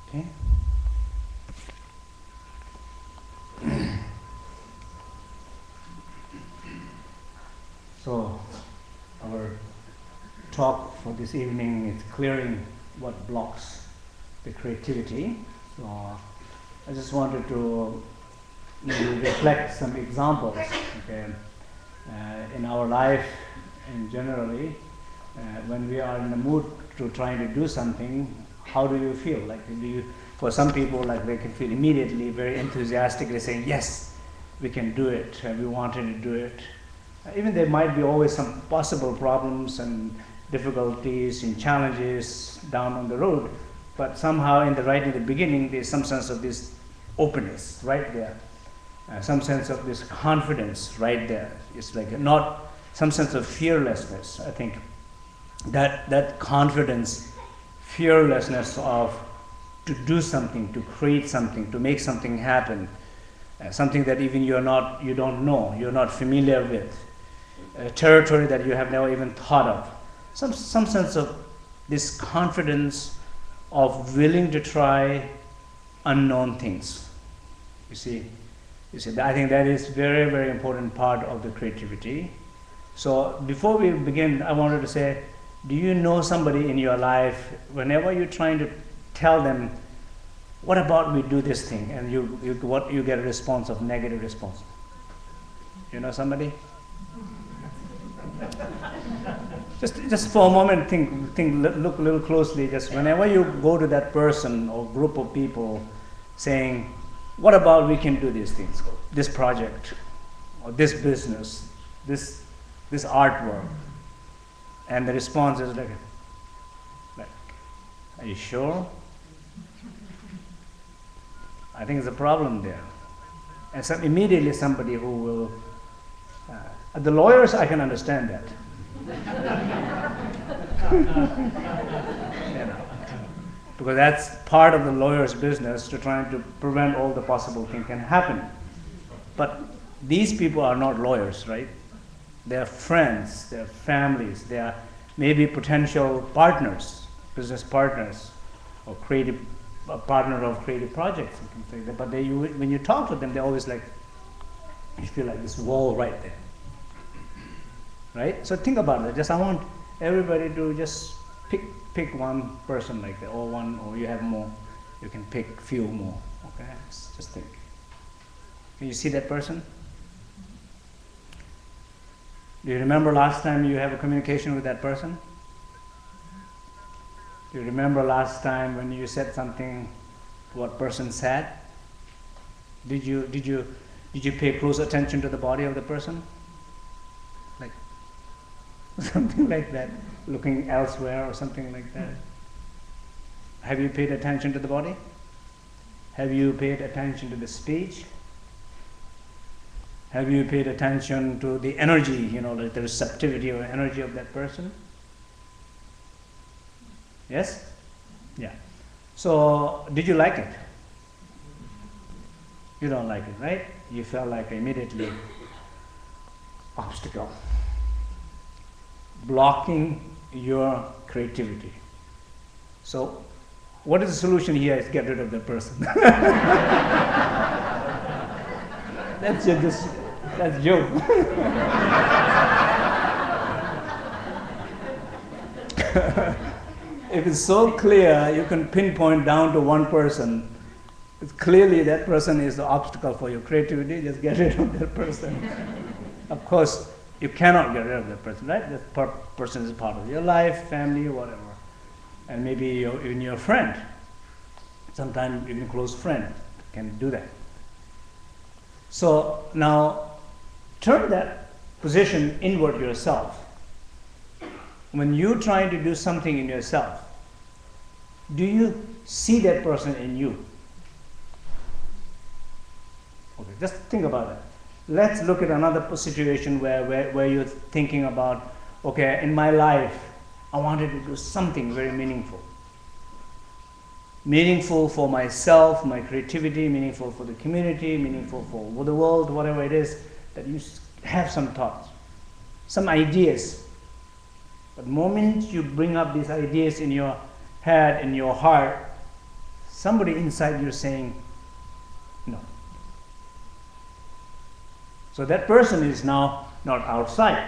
Okay. So, our talk for this evening is clearing what blocks the creativity. So, I just wanted to maybe reflect some examples, okay, in our life and generally, when we are in the mood to trying to do something. How do you feel? Like, for some people, like they can feel immediately very enthusiastically saying, yes, we can do it, we wanted to do it. Even there might be always some possible problems and difficulties and challenges down on the road, but somehow in the beginning, there's some sense of this openness right there, some sense of this confidence right there. It's like not some sense of fearlessness. I think that confidence, fearlessness of to do something, to create something, to make something happen, something that even you don't know, you're not familiar with, a territory that you have never even thought of. Some sense of this confidence of willing to try unknown things. You see, I think that is very, very important part of the creativity. So before we begin, I wanted to say, do you know somebody in your life, whenever you're trying to tell them, what about we do this thing, and you get a response of negative response? You know somebody? Just for a moment, look a little closely. Just whenever you go to that person or group of people saying, what about we can do these things, this project, or this business, this artwork, and the response is like, are you sure? I think there's a problem there. And immediately somebody who will, the lawyers, I can understand that. Because that's part of the lawyer's business, to try to prevent all the possible things can happen. But these people are not lawyers, right? They're friends, they're families, they are maybe potential partners, business partners, or a partner of creative projects, and things like that. But when you talk to them, they're always like, you feel like this wall right there. Right? So think about it. I want everybody to just pick one person like that, or you have more, you can pick few more. Okay? Just think. Can you see that person? Do you remember last time you have a communication with that person? Do you remember last time when you said something, what person said? Did you pay close attention to the body of the person? Like something like that, looking elsewhere or something like that. Have you paid attention to the body? Have you paid attention to the speech? Have you paid attention to the energy, like the receptivity or energy of that person? Yes? Yeah. So, did you like it? You don't like it, right? You felt like immediately obstacle, blocking your creativity. So, what is the solution here? Is get rid of that person. That's joke. If it's so clear, you can pinpoint down to one person. It's clearly that person is the obstacle for your creativity. Just get rid of that person. Of course, you cannot get rid of that person, right? That person is part of your life, family, whatever. And maybe even your friend. Sometimes even a close friend can do that. So now, turn that position inward yourself. When you try to do something in yourself, do you see that person in you? Okay, just think about it. Let's look at another situation where you're thinking about, okay, in my life, I wanted to do something very meaningful. Meaningful for myself, my creativity, meaningful for the community, meaningful for the world, whatever it is, that you have some thoughts, some ideas. But the moment you bring up these ideas in your head, in your heart, somebody inside you saying no. So that person is now not outside.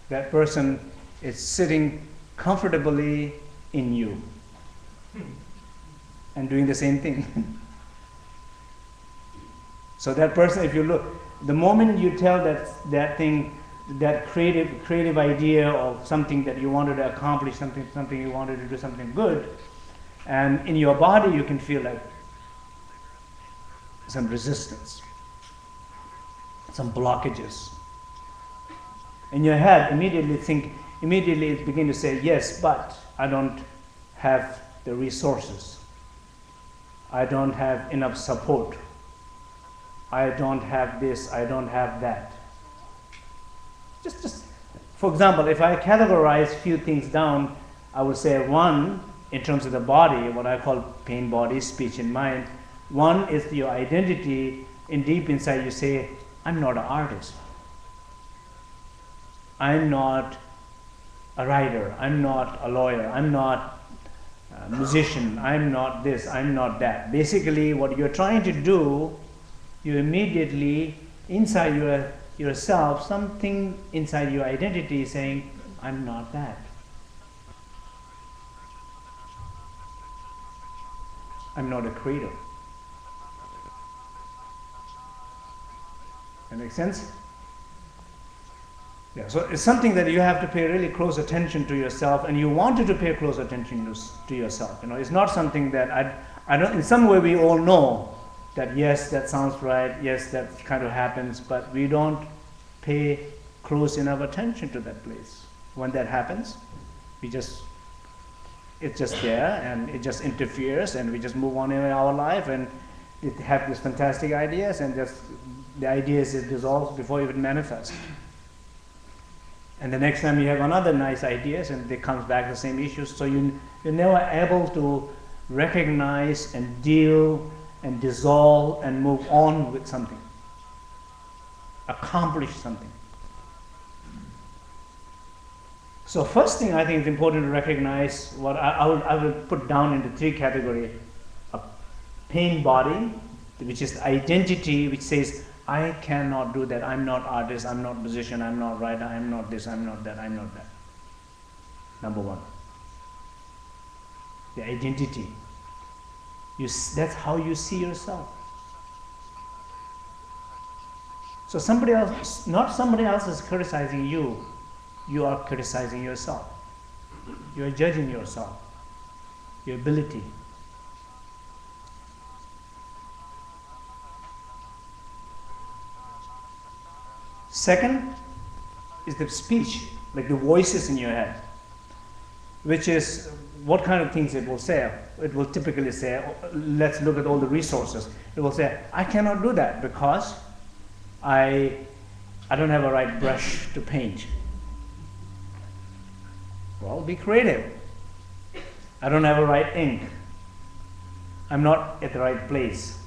That person is sitting comfortably in you and doing the same thing. So that person, if you look, the moment you tell that thing, that creative idea of something that you wanted to accomplish, something you wanted to do something good, and in your body you can feel like some resistance, some blockages. In your head, immediately it begins to say, yes, but I don't have the resources. I don't have enough support. I don't have this, I don't have that. Just for example, if I categorize few things down, I would say one, in terms of the body, what I call pain, body, speech, and mind. One is your identity. In deep inside you say, I'm not an artist. I'm not a writer. I'm not a lawyer. I'm not a musician. I'm not this. I'm not that. Basically, what you're trying to do, you immediately, inside yourself, something inside your identity is saying, I'm not that. I'm not a creator. That makes sense? Yeah, so it's something that you have to pay really close attention to yourself, and you wanted to pay close attention to yourself. You know, it's not something that I don't. In some way, we all know that yes, that sounds right. Yes, that kind of happens, but we don't pay close enough attention to that place. When that happens, it's just there, and it just interferes, and we just move on in our life, and it have these fantastic ideas, and just the ideas is dissolved before it even manifests. And the next time you have another nice ideas, and they comes back the same issues. So you're never able to recognize and deal and dissolve and move on with something, accomplish something. So first thing I think is important to recognize, what I will put down into three categories: a pain body, which is identity, which says, I cannot do that, I'm not artist, I'm not musician, I'm not writer, I'm not this, I'm not that, I'm not that. Number one. The identity. That's how you see yourself. So not somebody else is criticizing you, you are criticizing yourself. You are judging yourself, your ability. Second is the speech, like the voices in your head, which is what kind of things it will say. It will typically say, let's look at all the resources. It will say, I cannot do that because I don't have a right brush to paint. Well, be creative. I don't have a right ink. I'm not at the right place.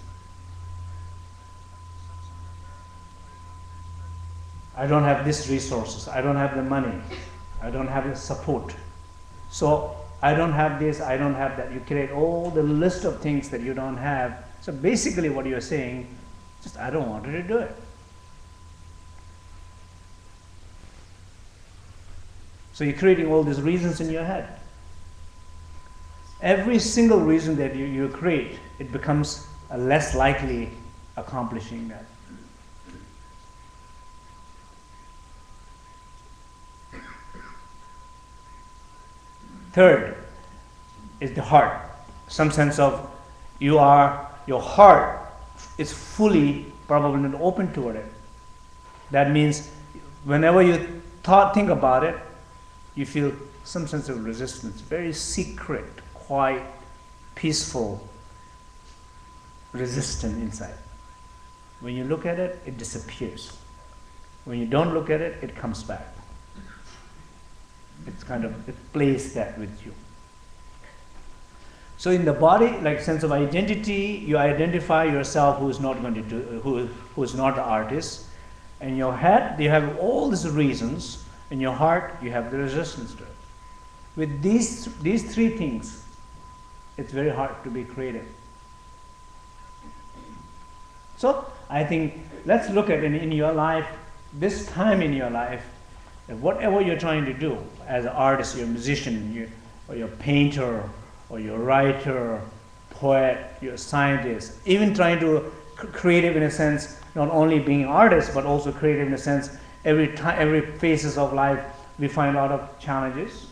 I don't have these resources. I don't have the money. I don't have the support. So I don't have this, I don't have that. You create all the list of things that you don't have. So basically what you're saying, just I don't want to do it. So you're creating all these reasons in your head. Every single reason that you create, it becomes a less likely accomplishing that. Third is the heart. Some sense of your heart is fully probably not open toward it. That means whenever you think about it, you feel some sense of resistance, very secret, quiet, peaceful, resistant inside. When you look at it, it disappears. When you don't look at it, it comes back. It plays that with you. So in the body, like sense of identity, you identify yourself who is not going to do, who is not the artist. In your head, you have all these reasons. In your heart, you have the resistance to it. With these three things, it's very hard to be creative. So I think let's look at in your life, this time in your life, that whatever you're trying to do as an artist, you're a musician, or you're a painter, or you're a writer, poet, you're a scientist, even trying to creative in a sense, not only being an artist, but also creative in a sense, every phases of life, we find a lot of challenges,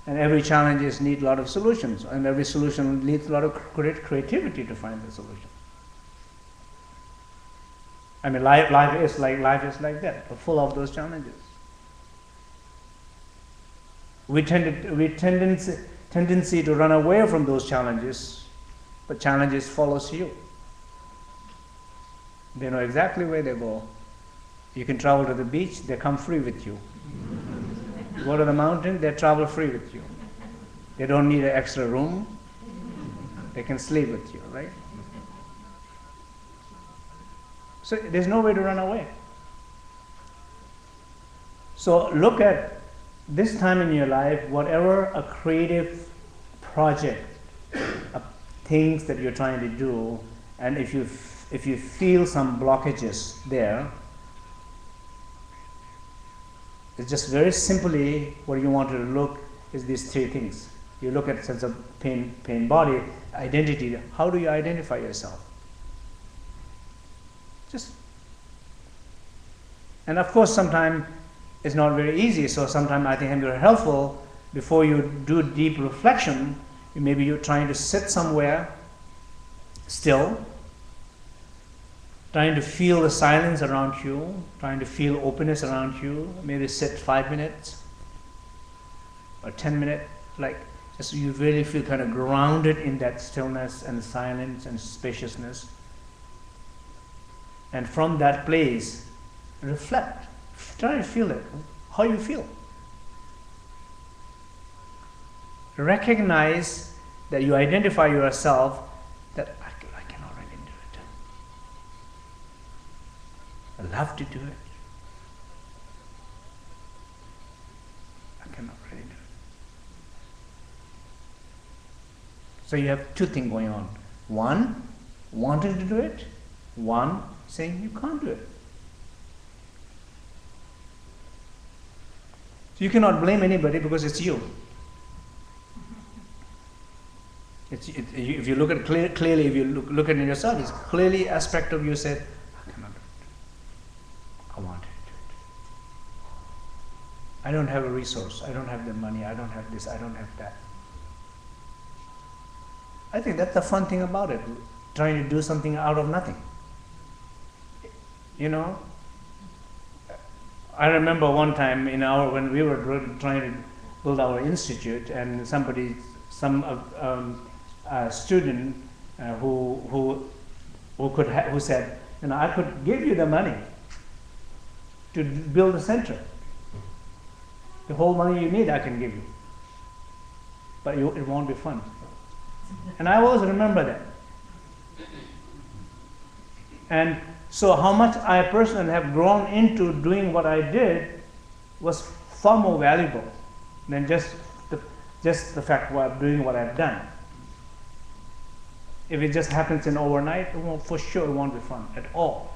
and every challenges need a lot of solutions, and every solution needs a lot of creativity to find the solution. I mean, life is like that, full of those challenges. We tendency to run away from those challenges, but challenges follows you. They know exactly where they go. You can travel to the beach, they come free with you. You go to the mountain, they travel free with you. They don't need an extra room. They can sleep with you, right? So there's no way to run away. So look at this time in your life, whatever a creative project, things that you're trying to do, and if you feel some blockages there, it's just very simply what you want to look is these three things. You look at sense of pain body, identity. How do you identify yourself? And of course sometimes it's not very easy, so sometimes I think it's very helpful before you do deep reflection, maybe you're trying to sit somewhere still, trying to feel the silence around you, trying to feel openness around you, maybe sit 5 minutes or 10 minutes, like just you really feel kind of grounded in that stillness and silence and spaciousness. And from that place, reflect. Try to feel it, how you feel. Recognize that you identify yourself that I cannot really do it. I love to do it. I cannot really do it. So you have two things going on. One, wanting to do it. One, saying you can't do it. So you cannot blame anybody because it's you. If you look at clearly, if you look at it yourself, it's clearly aspect of you said, I cannot do it. I want to do it. I don't have a resource. I don't have the money. I don't have this. I don't have that. I think that's the fun thing about it, trying to do something out of nothing. You know, I remember one time when we were trying to build our institute, and a student who said, I could give you the money to build a center. The whole money you need, I can give you, but it won't be fun. And I always remember that. And so how much I personally have grown into doing what I did was far more valuable than just the fact of doing what I've done. If it just happens in overnight, for sure it won't be fun at all.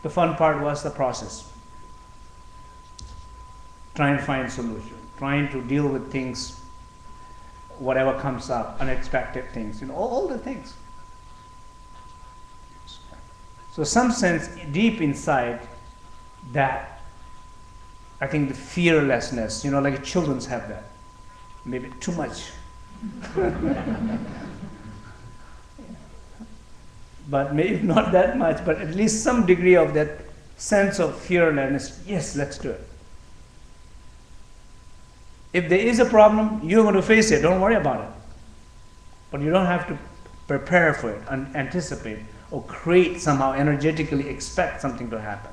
The fun part was the process. Trying to find solution, trying to deal with things, whatever comes up, unexpected things, all the things. So some sense deep inside that, I think the fearlessness, like children's have that. Maybe too much. But maybe not that much, but at least some degree of that sense of fearlessness. Yes, let's do it. If there is a problem, you're going to face it. Don't worry about it. But you don't have to prepare for it, anticipate, or create somehow, energetically expect something to happen.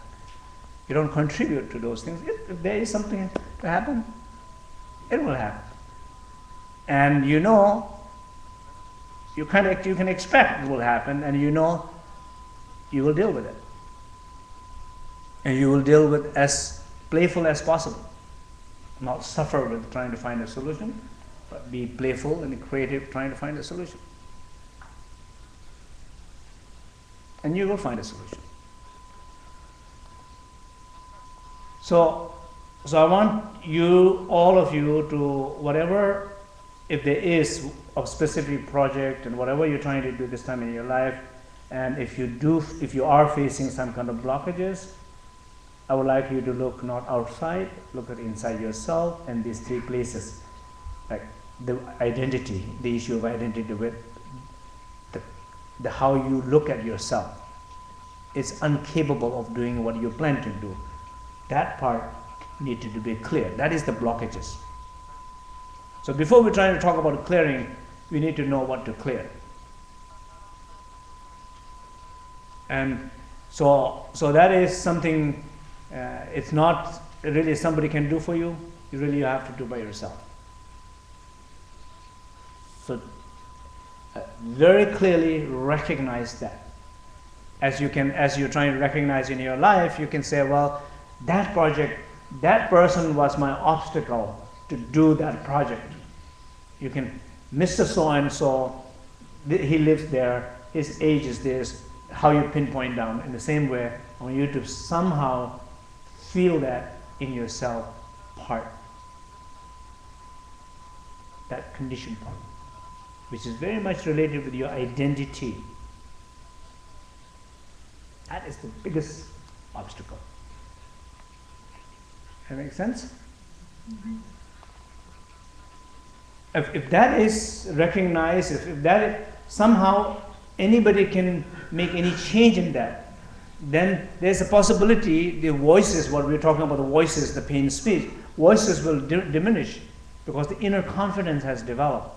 You don't contribute to those things. If there is something to happen, it will happen. And you can expect it will happen, and you will deal with it. And you will deal with it as playful as possible. Not suffer with trying to find a solution, but be playful and creative, trying to find a solution. And you will find a solution. So I want you, all of you, to whatever, if there is a specific project and whatever you're trying to do this time in your life, and if you are facing some kind of blockages, I would like you to look not outside, look at inside yourself, and these three places, like the identity, the issue of identity with the how you look at yourself. It's incapable of doing what you plan to do. That part needed to be clear. That is the blockages. So before we try to talk about clearing, we need to know what to clear. And so that is something, it's not really somebody can do for you. You really have to do by yourself. So very clearly recognize that. As you're trying to recognize in your life, you can say, well, that project, that person was my obstacle to do that project. You can, Mr. So-and-so, he lives there, his age is this, how you pinpoint down. In the same way, I want you to somehow feel that in yourself part. That condition part, which is very much related with your identity. That is the biggest obstacle. That makes sense? Mm-hmm. If that is recognized, if that is, somehow anybody can make any change in that, then there's a possibility the voices, what we're talking about, the voices, the pain speech, voices will diminish because the inner confidence has developed.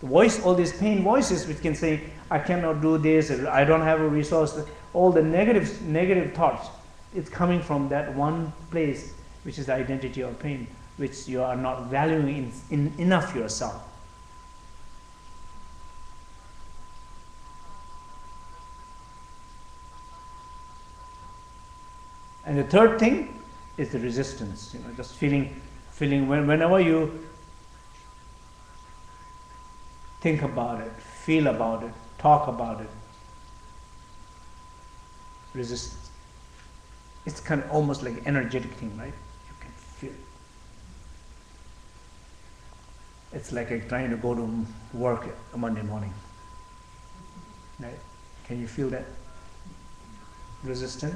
The voice, all these pain voices which can say, I cannot do this, I don't have a resource, all the negative thoughts, it's coming from that one place, which is the identity of pain, which you are not valuing enough yourself. And the third thing is the resistance. Just feeling whenever you think about it, feel about it, talk about it, resistance. It's kind of almost like an energetic thing, right? You can feel it. It's like trying to go to work on Monday morning, right? Can you feel that resistance?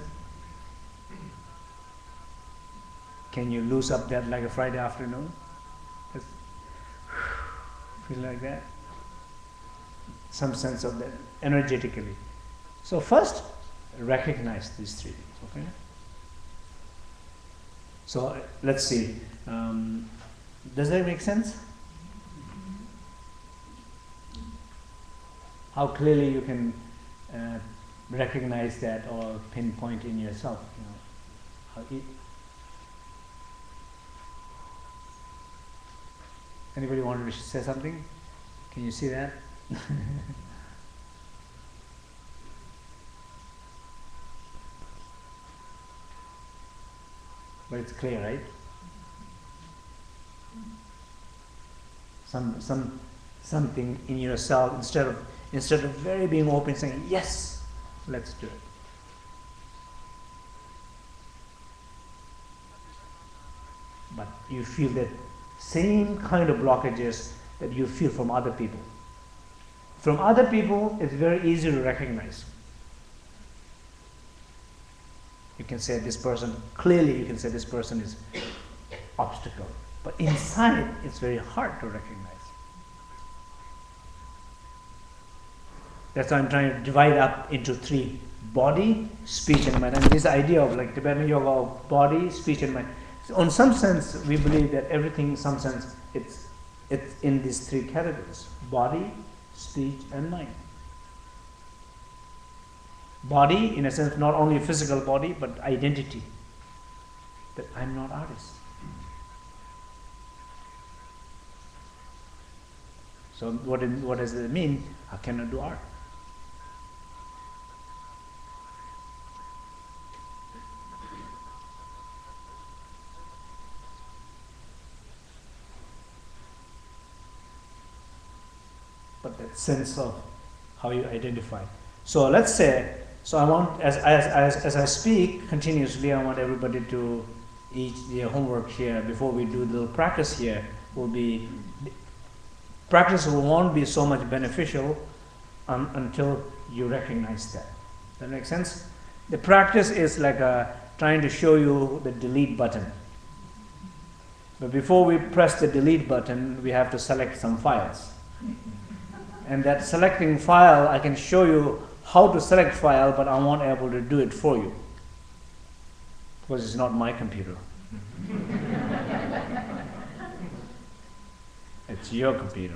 Can you lose up that like a Friday afternoon? Just feel like that. Some sense of that energetically. So first, recognize these three things, okay? So let's see. Does that make sense? How clearly you can recognize that or pinpoint in yourself, Anybody want to say something? Can you see that? But it's clear, right? Something in yourself, instead of very being open, saying yes, let's do it. But you feel that same kind of blockages that you feel from other people. From other people, it's very easy to recognize. You can say this person, clearly you can say this person is obstacle. But inside, it's very hard to recognize. That's why I'm trying to divide up into three: body, speech, and mind. And this idea of like Tibetan yoga of body, speech, and mind. So in some sense, we believe that everything, in some sense, it's in these three categories: body, speech, and mind. Body, in a sense, not only physical body, but identity. That I'm not artist. So what does it mean? I cannot do art. but that sense of how you identify. So let's say, so I want, as I speak continuously, I want everybody to each their homework here before we do the little practice here will be, practice won't be so much beneficial until you recognize that. That makes sense? The practice is like trying to show you the delete button. But before we press the delete button, we have to select some files. And that selecting file, I can show you how to select file, but I won't be able to do it for you. Because it's not my computer. It's your computer.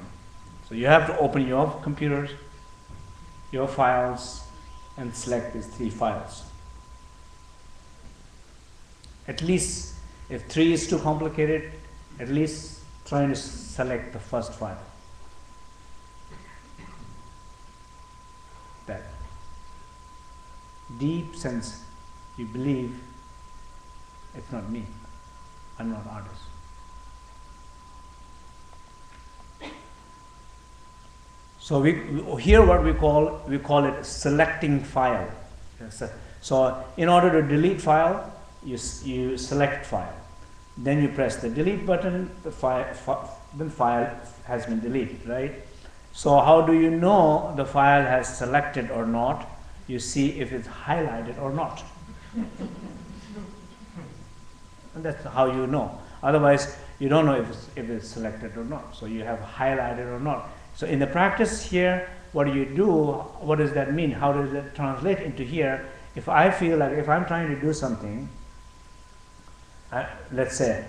So you have to open your computers, your files, and select these 3 files. At least, if 3 is too complicated, at least trying to select the first file. That deep sense, you believe it's not me, I'm not artist. So here what we call it selecting file. So in order to delete file, you select file. Then you press the delete button, the file has been deleted, right? So how do you know the file has selected or not? You see if it's highlighted or not. And that's how you know. Otherwise, you don't know if it's selected or not. So you have highlighted or not. So in the practice here, what do you do? What does that mean? How does that translate into here? If I feel like if I'm trying to do something, let's say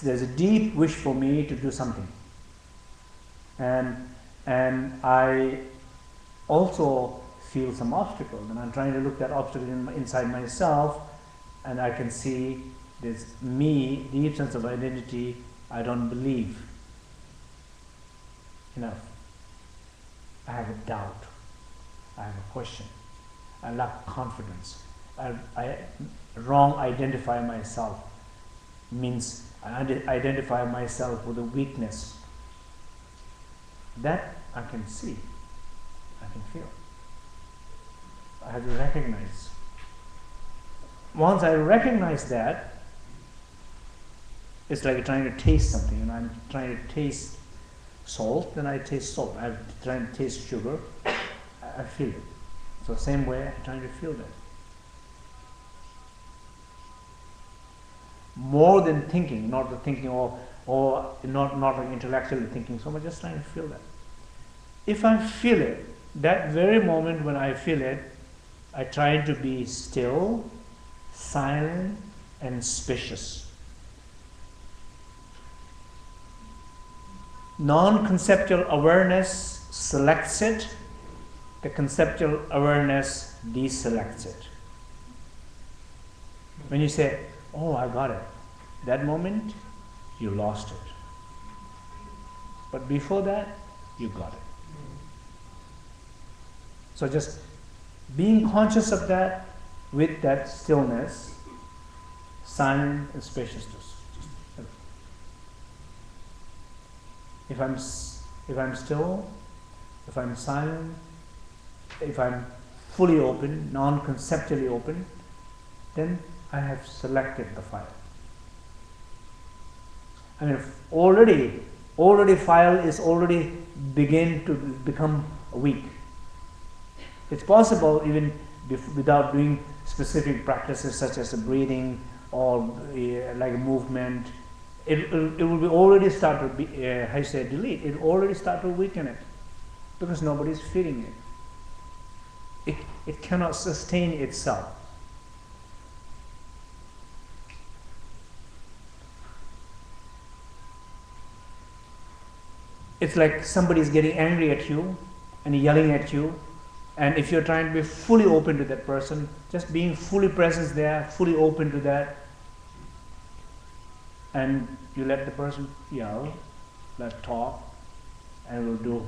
there's a deep wish for me to do something, and I also feel some obstacle, and I'm trying to look that obstacle inside myself, and I can see this me, deep sense of identity. I don't believe enough. I have a doubt. I have a question. I lack confidence. I wrong identify myself. Means I identify myself with a weakness. That I can see. I can feel. I have to recognize. Once I recognize that, it's like trying to taste something, and I'm trying to taste salt, then I taste salt. I'm trying to taste sugar, I feel it. So same way, I'm trying to feel that. More than thinking, not the thinking or not like intellectually thinking so much, just trying to feel that. If I feel it, that very moment when I feel it, I try to be still, silent, and spacious. Non-conceptual awareness selects it, the conceptual awareness deselects it. When you say, oh, I got it, that moment, you lost it. But before that, you got it. So just being conscious of that with that stillness, silence and spaciousness. If I'm still, if I'm silent, if I'm fully open, non-conceptually open, then I have selected the file. I mean, already file is already begin to become weak. It's possible even without doing specific practices such as breathing or like movement. It will be already start to be, how you say, delete. It already start to weaken it because nobody's feeding it. It cannot sustain itself. It's like somebody's getting angry at you and yelling at you, and if you're trying to be fully open to that person, just being fully present there, fully open to that, and you let the person yell, let talk, and we'll do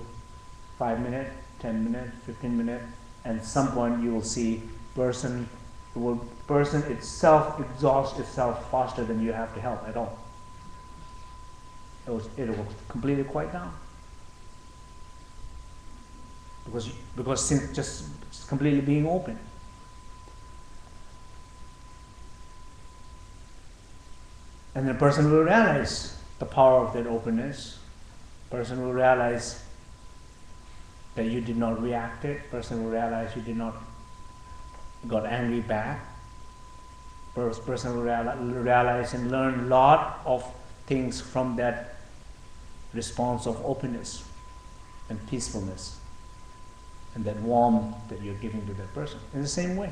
5 minutes, 10 minutes, 15 minutes, and at some point you will see person itself exhaust itself faster than you have to help at all. It will completely quiet down. because just completely being open. And the person will realize the power of that openness. Person will realize that you did not react it. Person will realize you did not got angry back. Person will realize and learn a lot of things from that response of openness and peacefulness and that warmth that you're giving to that person in the same way.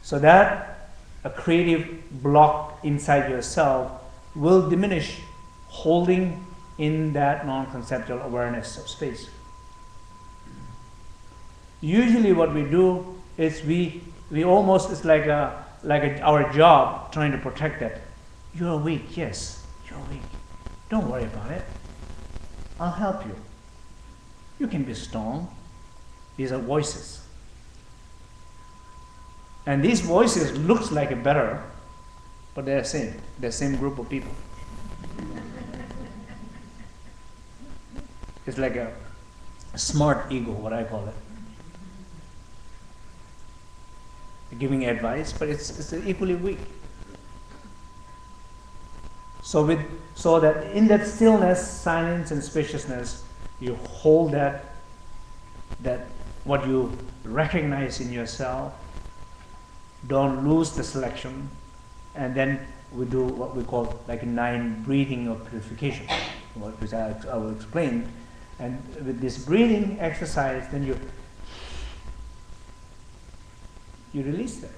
So that a creative block inside yourself will diminish holding in that non-conceptual awareness of space. Usually what we do is we almost, it's like our job trying to protect that. You're weak, yes, you're weak. Don't worry about it. I'll help you. You can be strong. These are voices. And these voices looks like a better, but they're the same group of people. It's like a smart ego, what I call it. Giving advice, but it's equally weak. So that in that stillness, silence, and spaciousness, you hold that what you recognize in yourself. Don't lose the selection, and then we do what we call like a 9 breathing of purification, which I will explain. And with this breathing exercise, then you release them.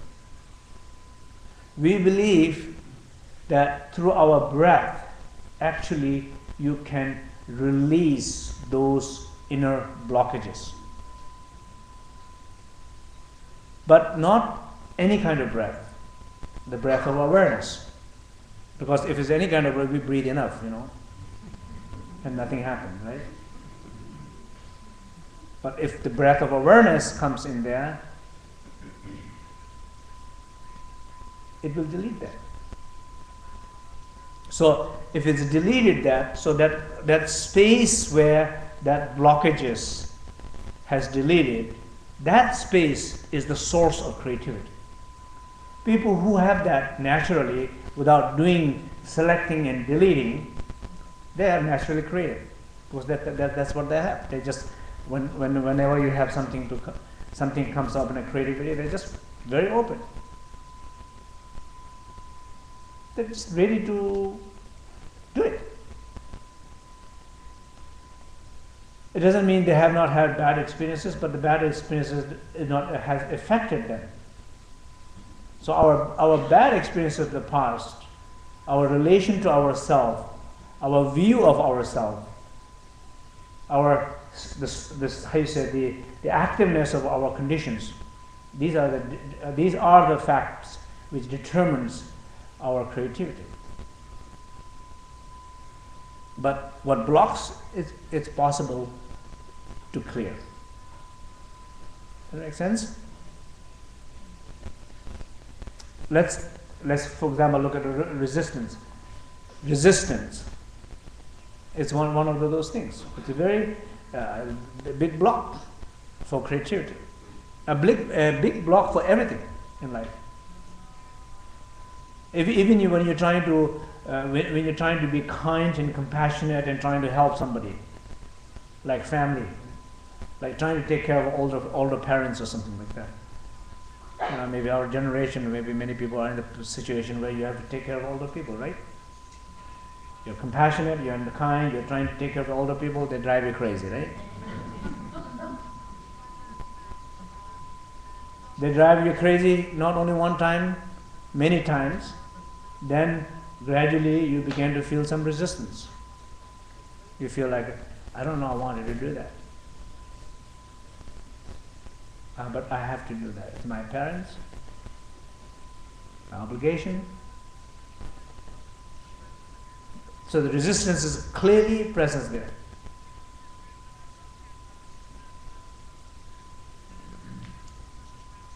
We believe that through our breath, actually you can release those inner blockages. But not any kind of breath, the breath of awareness. Because if it's any kind of breath, we breathe enough, and nothing happens, right? But if the breath of awareness comes in there, it will delete that. So if it's deleted so that space where that blockages has deleted, that space is the source of creativity. People who have that naturally, without doing selecting and deleting, they are naturally creative, because that's what they have. They just whenever you have something comes up in a creativity, they're just very open. They're just ready to do it. It doesn't mean they have not had bad experiences, but the bad experiences has affected them. So our bad experiences of the past, our relation to ourselves, our view of ourselves, this how you say the activeness of our conditions. These are the facts which determines our creativity. But what blocks it's possible to clear. Does that make sense? Let's for example look at resistance. Resistance is one of those things. It's a very big block for creativity. A big block for everything in life. Even when you're trying to be kind and compassionate and trying to help somebody, like family, like trying to take care of older parents or something like that. Maybe our generation, maybe many people are in the situation where you have to take care of older people, right? You're compassionate, you're kind, you're trying to take care of older people, they drive you crazy, right? They drive you crazy not only one time, many times. Then gradually you begin to feel some resistance. You feel like, I don't know, I wanted to do that. But I have to do that. It's my parents, my obligation. So the resistance is clearly present there.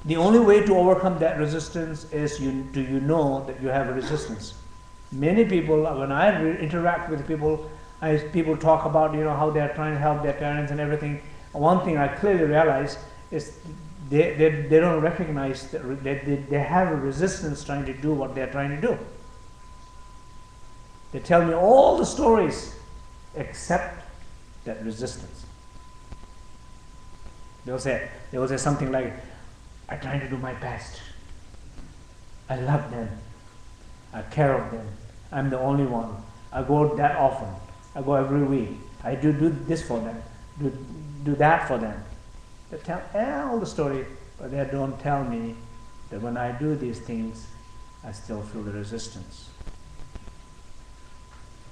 The only way to overcome that resistance is do you know that you have a resistance. Many people, when I interact with people, people talk about how they are trying to help their parents and everything, one thing I clearly realize is they don't recognize that they have a resistance trying to do what they're trying to do. They tell me all the stories except that resistance. They will say something like, I'm trying to do my best. I love them. I care of them. I'm the only one. I go that often. I go every week. I do this for them. Do that for them. They tell all the story, but they don't tell me that when I do these things, I still feel the resistance.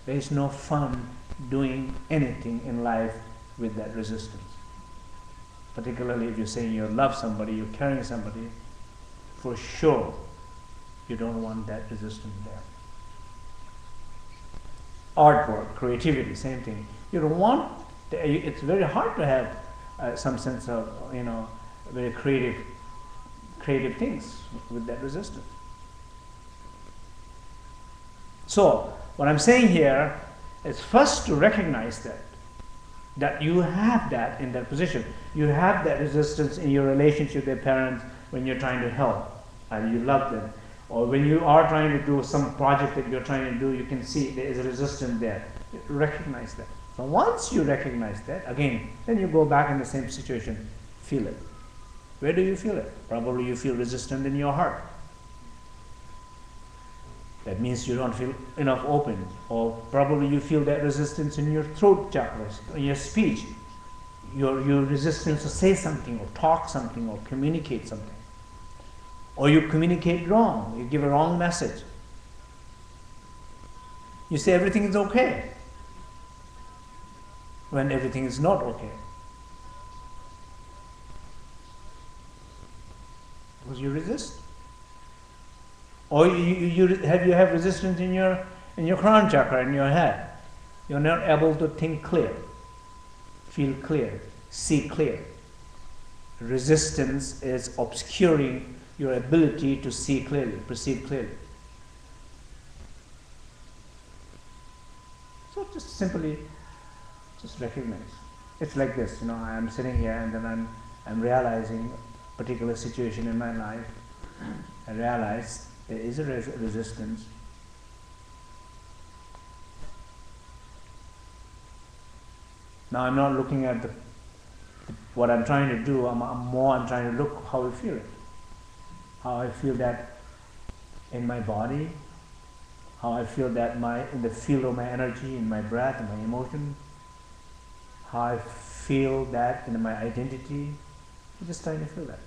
There is no fun doing anything in life with that resistance. Particularly if you're saying you love somebody, you're caring somebody, for sure you don't want that resistance there. Artwork, creativity, same thing. You don't want, it's very hard to have some sense of, very creative things with that resistance. So, what I'm saying here is first to recognize that you have that in that position. You have that resistance in your relationship with your parents when you're trying to help and you love them. Or when you are trying to do some project that you're trying to do, you can see there is a resistance there. Recognize that. So once you recognize that, again, then you go back in the same situation, feel it. Where do you feel it? Probably you feel resistant in your heart. That means you don't feel enough open. Or probably you feel that resistance in your throat chakras, in your speech. Your resistance to say something or talk something or communicate something. Or you communicate wrong, you give a wrong message. You say everything is okay when everything is not okay. Because you resist. Or you have resistance in your crown chakra, in your head. You're not able to think clear, feel clear, see clear. Resistance is obscuring your ability to see clearly, perceive clearly. So just simply, just recognize. It's like this, I'm sitting here and then I'm realizing a particular situation in my life. I realize there is a resistance. Now I'm not looking at what I'm trying to do, I'm trying to look how I feel it. How I feel that in my body, how I feel that in the field of my energy, in my breath, in my emotion, how I feel that in my identity. I'm just trying to feel that.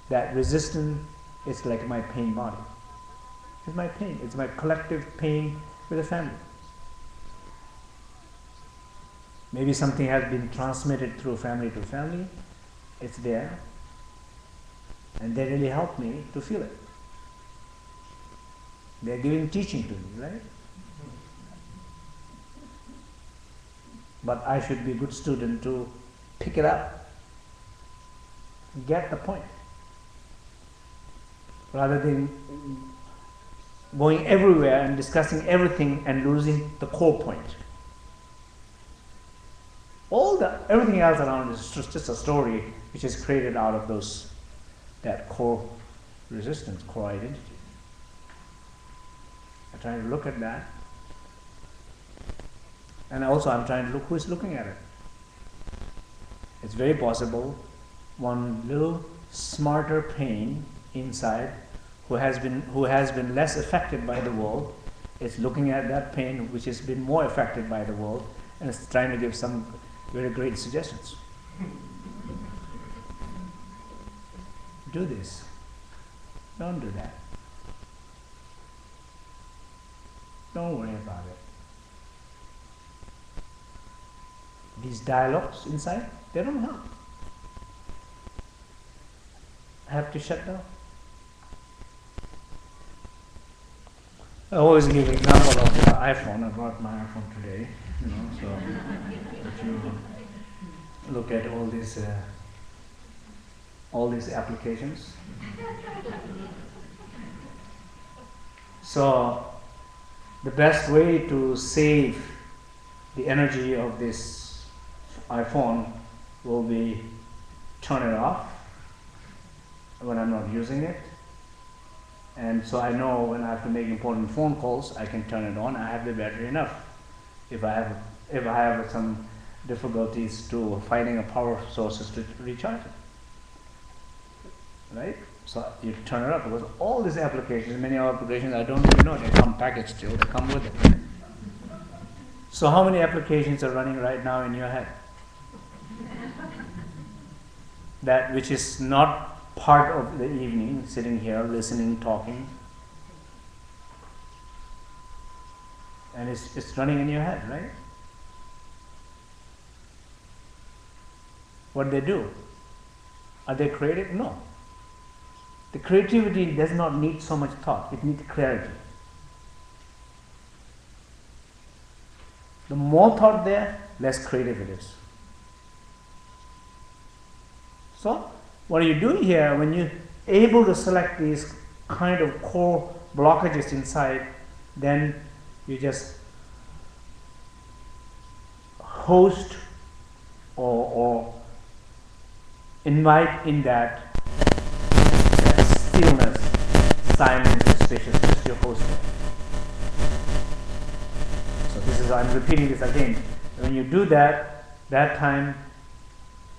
That resistance is like my pain body. It's my pain. It's my collective pain with the family. Maybe something has been transmitted through family to family. It's there. And they really help me to feel it. They're giving teaching to me, right? But I should be a good student to pick it up, get the point. Rather than going everywhere and discussing everything and losing the core point. Everything else around is just a story which is created out of that core resistance, core identity. I'm trying to look at that. And also I'm trying to look who is looking at it. It's very possible one little smarter pain inside who has been less affected by the world is looking at that pain which has been more affected by the world and is trying to give some very great suggestions. Do this. Don't do that. Don't worry about it. These dialogues inside, they don't help. I have to shut down. I always give an example of the iPhone. I brought my iPhone today, so if you look at all these applications. So the best way to save the energy of this iPhone will be turn it off when I'm not using it. And so I know when I have to make important phone calls, I can turn it on. I have the battery enough. If I have some difficulties to finding a power sources to recharge it, right? So you turn it up, because all these applications, many applications I don't even know, they come packaged still, they come with it. So how many applications are running right now in your head? That which is not part of the evening, sitting here, listening, talking. And it's running in your head, right? What they do? Are they creative? No. The creativity does not need so much thought, it needs clarity. The more thought there, less creative it is. So, what are you doing here when you're able to select these kind of core blockages inside, then you just host or invite in that stillness, silence, spaciousness, your host. So this is, I'm repeating this again. When you do that, that time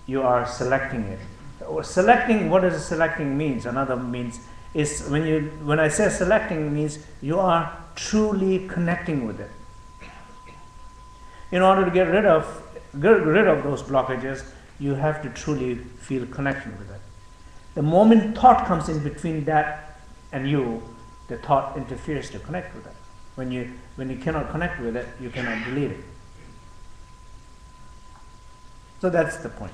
you are selecting it. Or selecting, what does selecting means? Another means is when I say selecting means you are truly connecting with it. In order to get rid of those blockages, you have to truly feel connection with it. The moment thought comes in between that and you, the thought interferes to connect with it. When you cannot connect with it, you cannot delete it. So that's the point.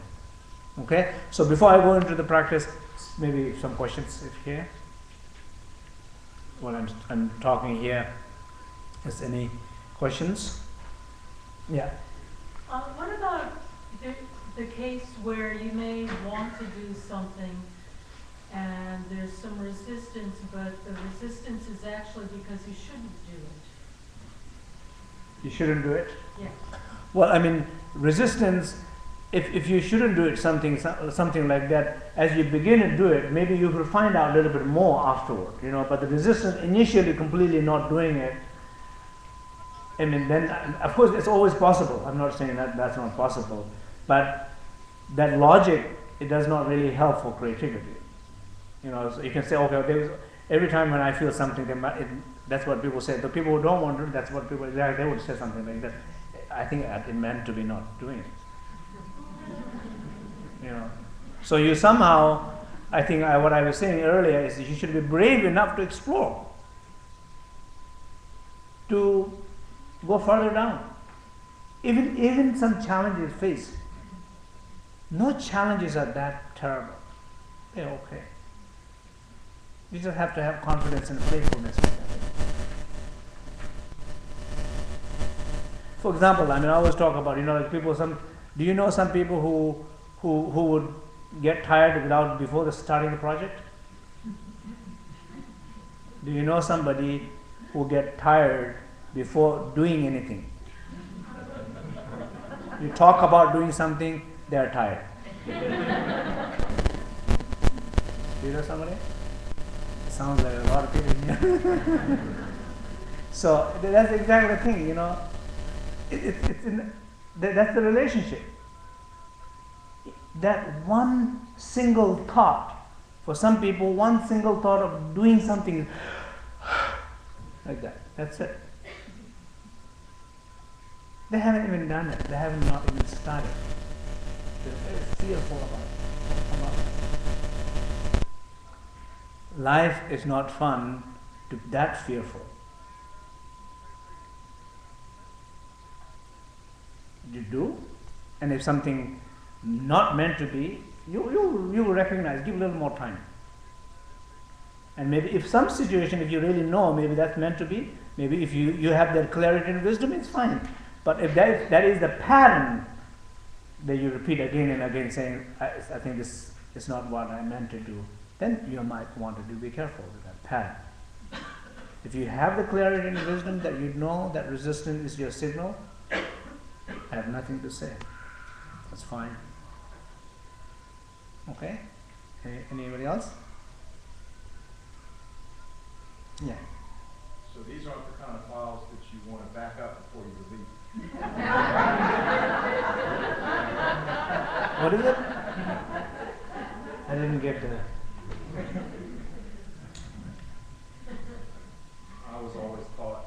Okay? So before I go into the practice, maybe some questions if here. While I'm talking here, is any questions? Yeah. What about the case where you may want to do something and there's some resistance, but the resistance is actually because you shouldn't do it? You shouldn't do it? Yeah. Well, I mean, resistance, if you shouldn't do it, something like that, as you begin to do it, maybe you will find out a little bit more afterward, but the resistance initially completely not doing it, I mean, then, of course, it's always possible. I'm not saying that that's not possible, but that logic, it does not really help for creativity. So you can say, okay, every time when I feel something, that's what people say. The people who don't want to, that's what people, they would say something like that. I think it meant to be not doing it. So you somehow, I think what I was saying earlier is you should be brave enough to explore, to go further down. Even some challenges faced. No challenges are that terrible. They're okay. You just have to have confidence and playfulness with them. For example, I always talk about, like people, do you know some people who would get tired before starting the project? Do you know somebody who get tired before doing anything? You talk about doing something, they are tired. Do you know somebody? Sounds like a lot of people here. So that's exactly the thing, that's the relationship. That one single thought, for some people, one single thought of doing something like that, that's it. They haven't even done it. They have not even started. They're very fearful about it. Life is not fun to be that fearful. You do, and if something not meant to be, you will recognize, give a little more time. And maybe if some situation, if you really know, maybe that's meant to be, maybe if you have that clarity and wisdom, it's fine. But if that is the pattern that you repeat again and again, saying, I think this is not what I meant to do, then you might want to be careful with that pattern. If you have the clarity and wisdom that you know that resistance is your signal, I have nothing to say. That's fine. Okay? Anybody else? Yeah. So these aren't the kind of files that you want to back up before you delete. What is it? I didn't get the... I was always taught,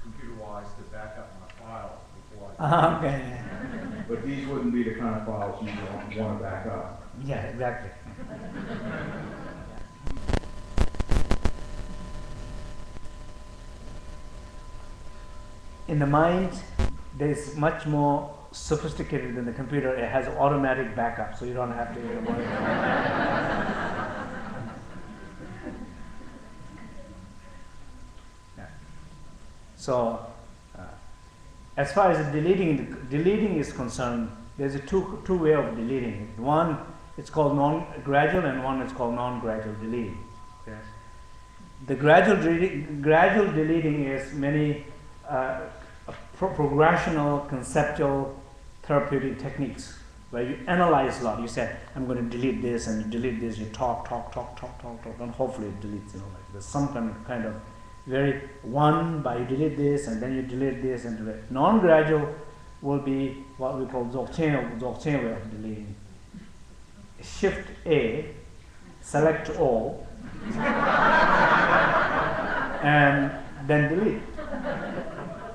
computer-wise, to back up my files before I delete. Okay. But these wouldn't be the kind of files you want to back up. Yeah, exactly. In the mind, there is much more sophisticated than the computer. It has automatic backup, so you don't have to even worry about it. Yeah. So, as far as deleting is concerned, there's a two way of deleting. One, it's called non-gradual, and one is called non-gradual deleting. Okay? The gradual deleting is many progressional, conceptual, therapeutic techniques where you analyze a lot. You say, I'm going to delete this, and you delete this, you talk, and hopefully it deletes. Like there's some kind of very but you delete this, and then you delete this, and delete. Non-gradual will be what we call Dzogchen way of deleting. Shift A, select all, and then delete.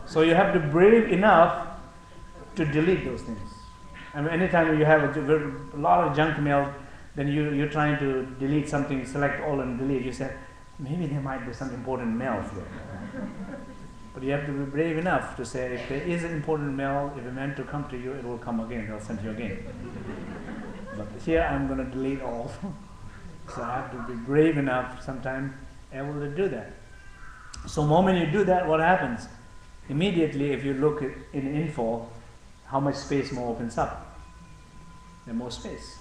So you have to be brave enough to delete those things. I mean, anytime you have a lot of junk mail, then you're trying to delete something, select all and delete. You say, maybe there might be some important mail there. But you have to be brave enough to say, if there is an important mail, if it's meant to come to you, it will come again. They'll send you again. But here I'm going to delete all. So I have to be brave enough, sometimes able to do that. So the moment you do that, what happens? Immediately, if you look in info, how much space more opens up? There's more space.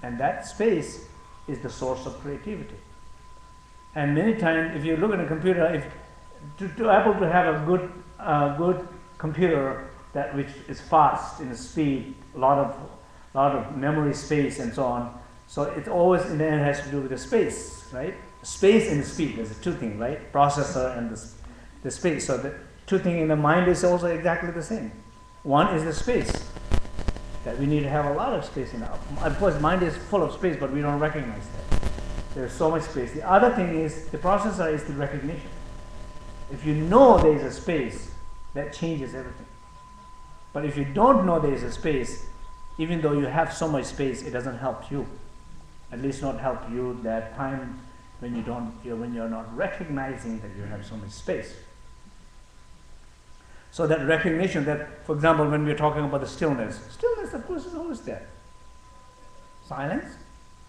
And that space is the source of creativity. And many times, if you look at a computer, if to able to have a good computer that which is fast in speed, a lot of memory space and so on. So it always in the end has to do with the space, right? Space and speed. There's two things, right? Processor and the space. So the two things in the mind is also exactly the same. One is the space, that we need to have a lot of space in our. Of course, mind is full of space, but we don't recognize that. There's so much space. The other thing is the processor is the recognition. If you know there is a space, that changes everything. But if you don't know there is a space, even though you have so much space, it doesn't help you. At least not help you that time when you're not recognizing that you have so much space. So that recognition that, for example, when we're talking about the stillness, of course, is always there. Silence,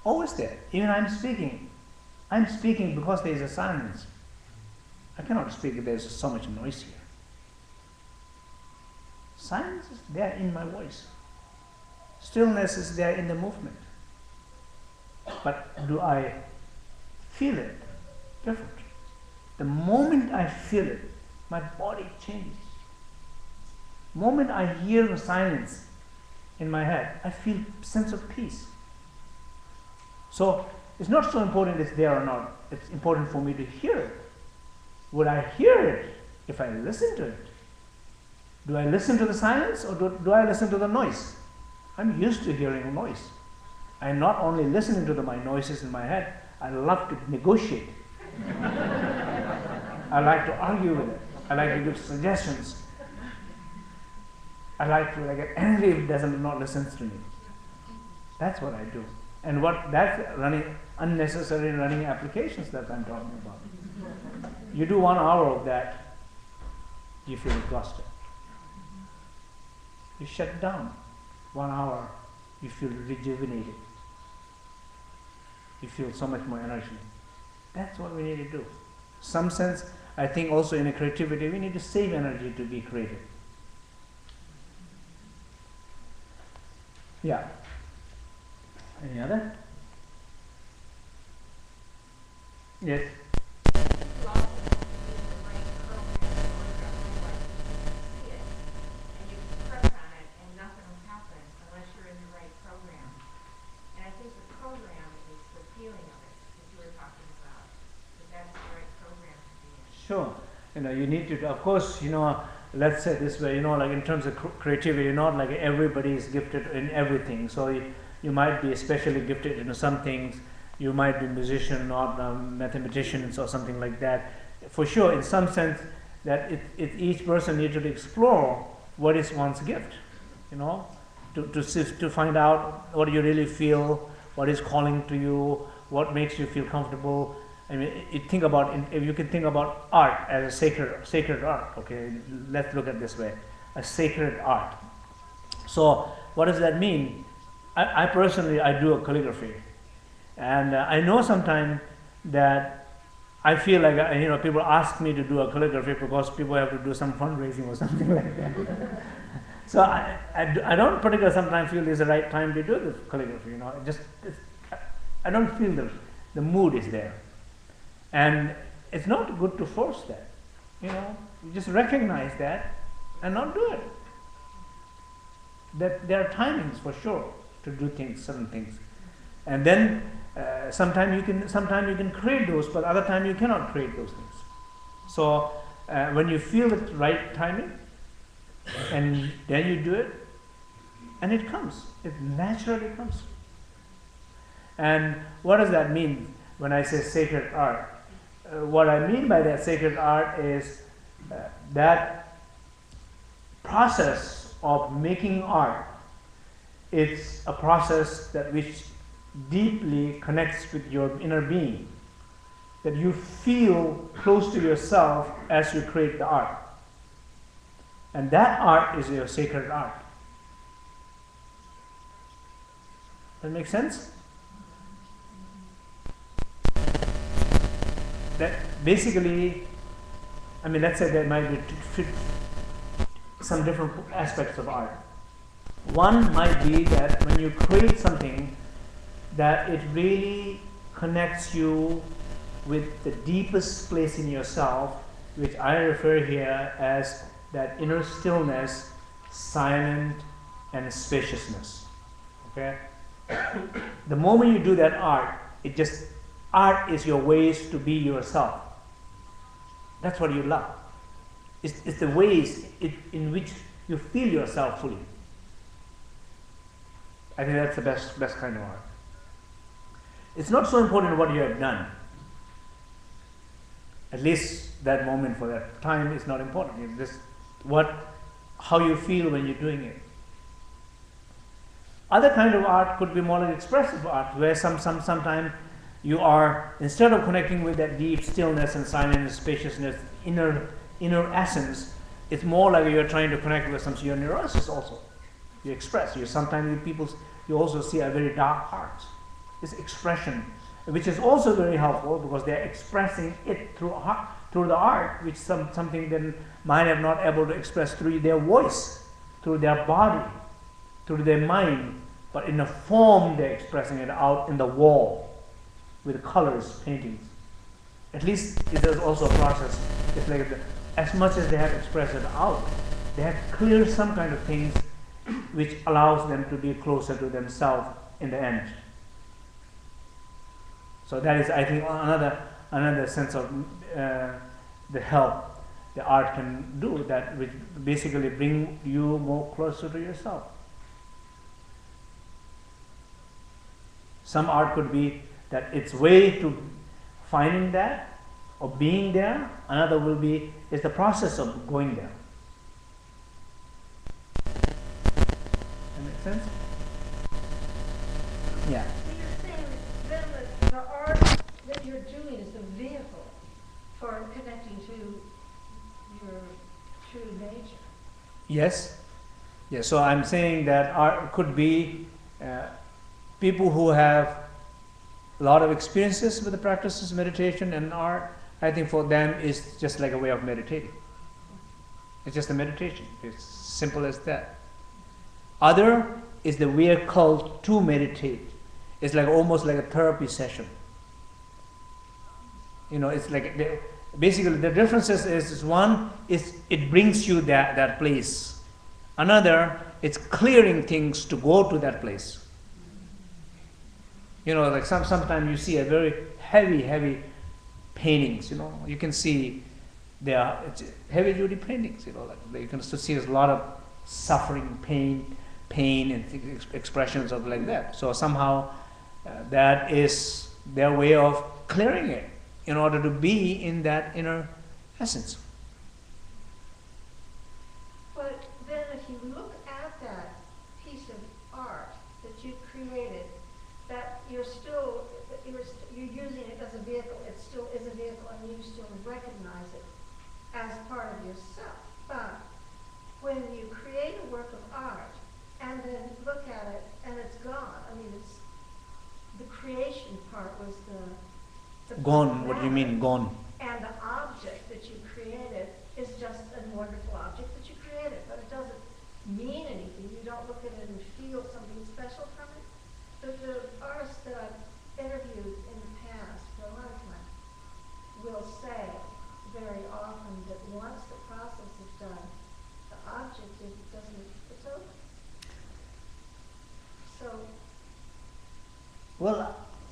always there. Even I'm speaking because there is a silence. I cannot speak if there's so much noise here. Silence is there in my voice. Stillness is there in the movement. But do I feel it? Different. The moment I feel it, my body changes. The moment I hear the silence in my head, I feel a sense of peace. So it's not so important it's there or not. It's important for me to hear it. Would I hear it if I listen to it? Do I listen to the silence, or do I listen to the noise? I'm used to hearing noise. I'm not only listening to my noises in my head, I love to negotiate. I like to argue with it. I like to give suggestions. I like to get angry if it doesn't not listens to me. That's what I do. And that's unnecessary running applications that I'm talking about. You do 1 hour of that, you feel exhausted. You shut down 1 hour, you feel rejuvenated. You feel so much more energy. That's what we need to do. Some sense, I think also in a creativity, we need to save energy to be creative. Yeah. Any other? Yes. sure. You need to, of course, let's say this way, like in terms of creativity, not like everybody is gifted in everything. So you might be especially gifted in some things. You might be a musician, not mathematicians or something like that. For sure, in some sense, that each person needs to explore what is one's gift, to find out what you really feel, what is calling to you, what makes you feel comfortable. I mean, if you can think about art as a sacred art, okay, let's look at it this way, a sacred art. So what does that mean? I personally, I do a calligraphy, and I know sometimes that I feel like, people ask me to do a calligraphy because people have to do some fundraising or something like that. So I don't particularly sometimes feel it's the right time to do the calligraphy, I don't feel the mood is there. And it's not good to force that, you just recognize that and not do it. That there are timings for sure to do certain things. And then sometimes you can create those, but other time you cannot create those things. So when you feel the right timing, and then you do it, and it comes. It naturally comes. And what does that mean when I say sacred art? What I mean by that sacred art is that process of making art. It's a process which deeply connects with your inner being, that you feel close to yourself as you create the art. And that art is your sacred art. That make sense? That basically, let's say there might be some different aspects of art. One might be that when you create something, that it really connects you with the deepest place in yourself, which I refer here as that inner stillness, silent, and spaciousness. Okay? The moment you do that art, art is your ways to be yourself. That's what you love. It's the ways in which you feel yourself fully. I think that's the best kind of art. It's not so important what you have done. At least that moment for that time is not important. It's just how you feel when you're doing it. Other kind of art could be more like expressive art, where sometimes you are, instead of connecting with that deep stillness and silence and spaciousness, inner essence, it's more like you're trying to connect with some your neurosis also. You express. Sometimes you also see a very dark heart. It's expression, which is also very helpful because they're expressing it through the art, which something they might have not able to express through their voice, through their body, through their mind, but in a form they're expressing it out in the wall with colors, paintings. At least it is also a process. It's like as much as they have expressed it out, they have cleared some kind of things which allows them to be closer to themselves in the end. So that is, I think, another sense of the help the art can do, that which basically bring you more closer to yourself. Some art could be that it's way to finding that or being there. Another will be is the process of going there. That make sense? Yeah. So you're saying then that the art that you're doing is a vehicle for connecting to your true nature. Yes. Yes. So I'm saying that art could be people who have a lot of experiences with the practices of meditation and art. I think for them is just like a way of meditating. It's just a meditation. It's simple as that. Other is the vehicle to meditate. It's like almost like a therapy session. It's like basically the differences is one is it brings you that place. Another, it's clearing things to go to that place. Like sometimes you see a very heavy paintings. You can see they are heavy-duty paintings. Like you can still see there's a lot of suffering, pain, and expressions of like that. So somehow that is their way of clearing it in order to be in that inner essence. But then if you look at that piece of art that you created, that you're using it as a vehicle, it still is a vehicle, and you still recognize it as part of yourself. But when you create a work of art and then look at it and it's gone, I mean, it's the creation part was the Gone, what do you mean, gone? And the object that you created is just a wonderful object that you created, but it doesn't mean anything. You don't look at it and feel something special from it. The artists that I've interviewed in the past for a long time will say very often that once the process is done, the object it's over.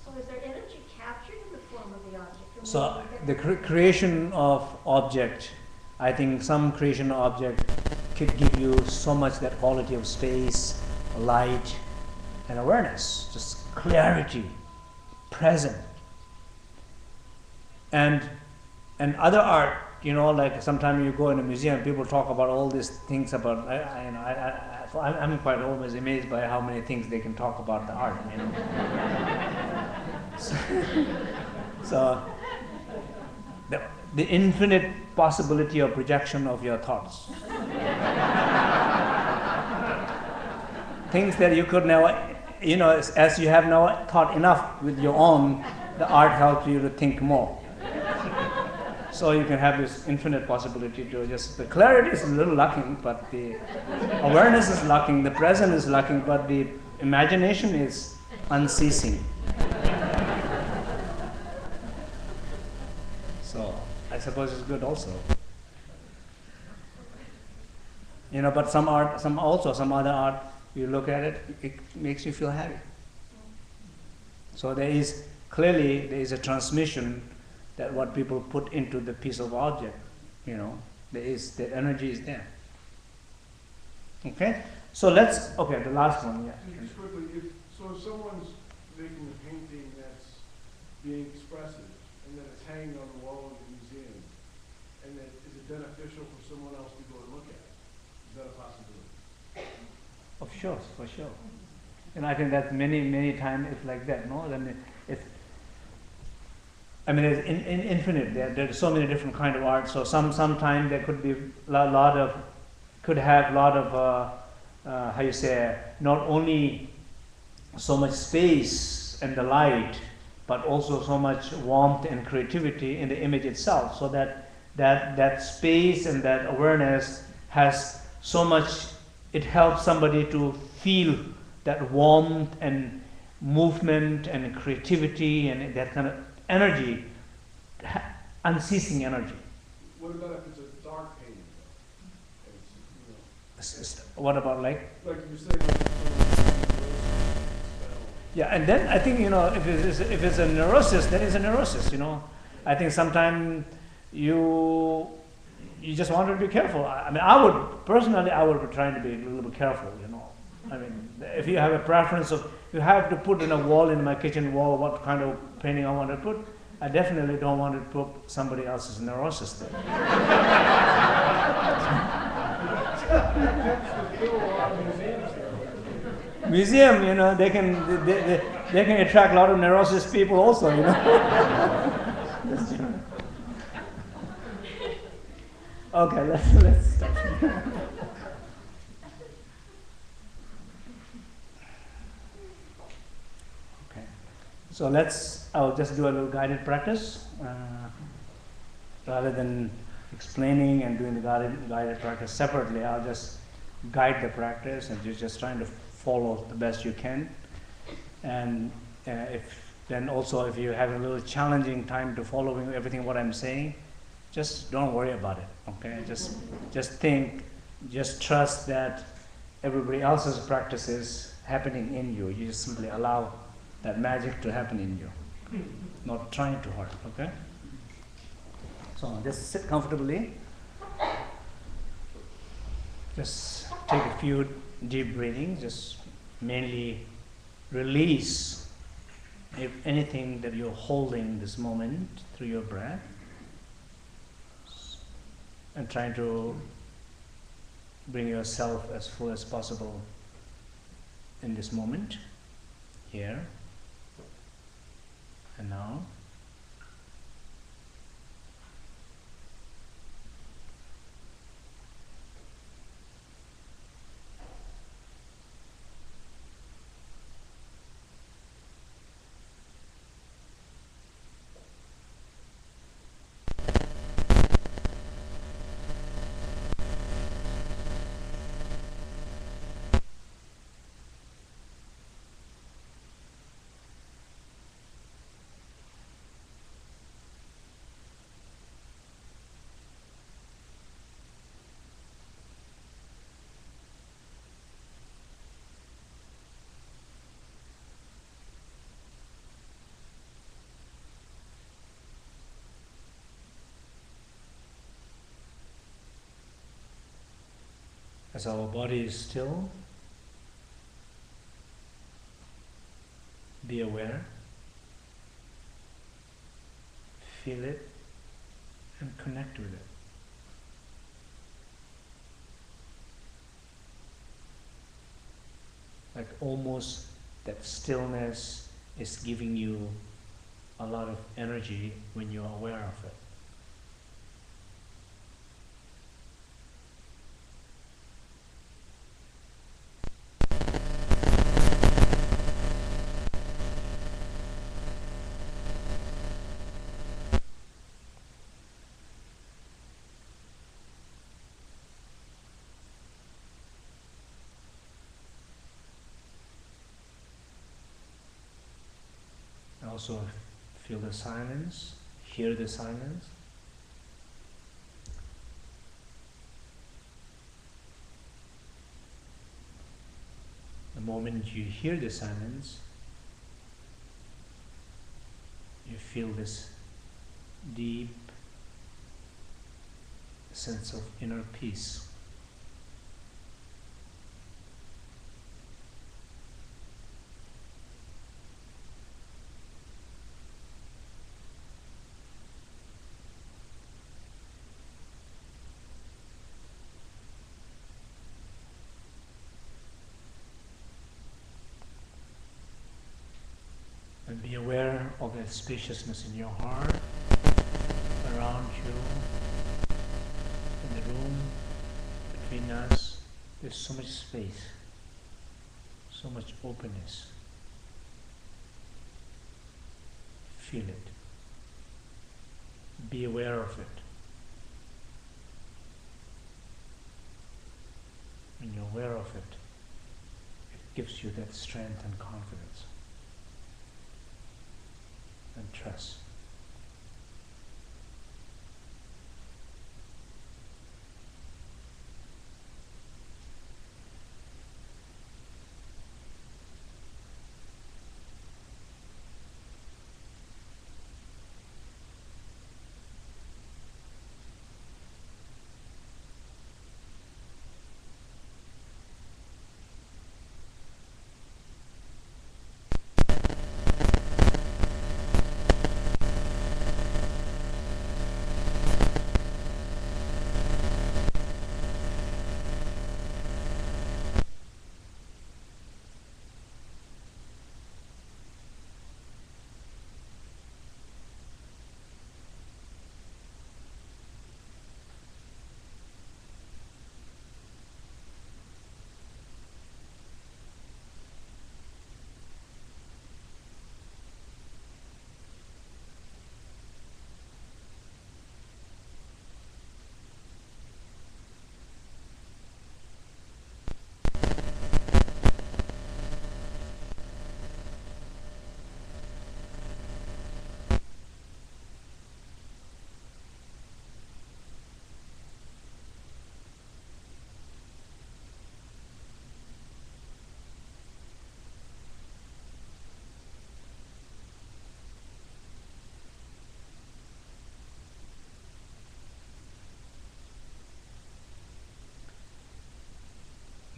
So is there energy captured in the form of the object? So the creation of object, I think some creation of object could give you so much that quality of space, light, and awareness, just clarity, present. And other art, like sometimes you go in a museum, people talk about all these things about. I'm quite always amazed by how many things they can talk about the art. So the infinite possibility of projection of your thoughts. Things that you could never, as you have now thought enough with your own, the art helps you to think more. So you can have this infinite possibility to the clarity is a little lacking, but the awareness is lacking, the present is lacking, but the imagination is unceasing. So I suppose it's good also. But some other art, you look at it, it makes you feel happy. So there is a transmission that what people put into the piece of object, the energy is there. Okay? So the last one, yeah. Just quickly, if someone's making a painting that's being expressive, and then it's hanging on the wall in the museum, and then is it beneficial for someone else to go and look at it? Is that a possibility? For sure. And I think that many times it's like that, no? Then it's infinite. There are so many different kind of art. So sometimes there could be not only so much space and the light, but also so much warmth and creativity in the image itself. So that space and that awareness has so much. It helps somebody to feel that warmth and movement and creativity and that kind of energy, unceasing energy. What about if it's a dark painting? What about like? Like you say, Yeah, and then I think if it's a neurosis, then it's a neurosis. I think sometimes you just want to be careful. I would be trying to be a little bit careful. If you have a preference of, you have to put in a wall in my kitchen wall, what kind of painting I want to put, I definitely don't want to put somebody else's neurosis there. Museum, they can attract a lot of neurosis people also, Okay, let's stop. Okay, so I'll just do a little guided practice rather than explaining and doing the guided practice separately. I'll just guide the practice and you're just trying to follow the best you can. And if you're having a little challenging time to following everything what I'm saying, just don't worry about it. Okay, just think, just trust that everybody else's practice is happening in you. You just simply allow that magic to happen in you, not trying too hard. Okay. So just sit comfortably. Just take a few deep breathings. Just mainly release if anything that you're holding this moment through your breath, and trying to bring yourself as full as possible in this moment, here and now. As our body is still, be aware, feel it, and connect with it. Like almost that stillness is giving you a lot of energy when you're aware of it. Also feel the silence, hear the silence. The moment you hear the silence, you feel this deep sense of inner peace. And be aware of that spaciousness in your heart, around you, in the room, between us. There's so much space, so much openness. Feel it. Be aware of it. When you're aware of it, it gives you that strength and confidence and trust.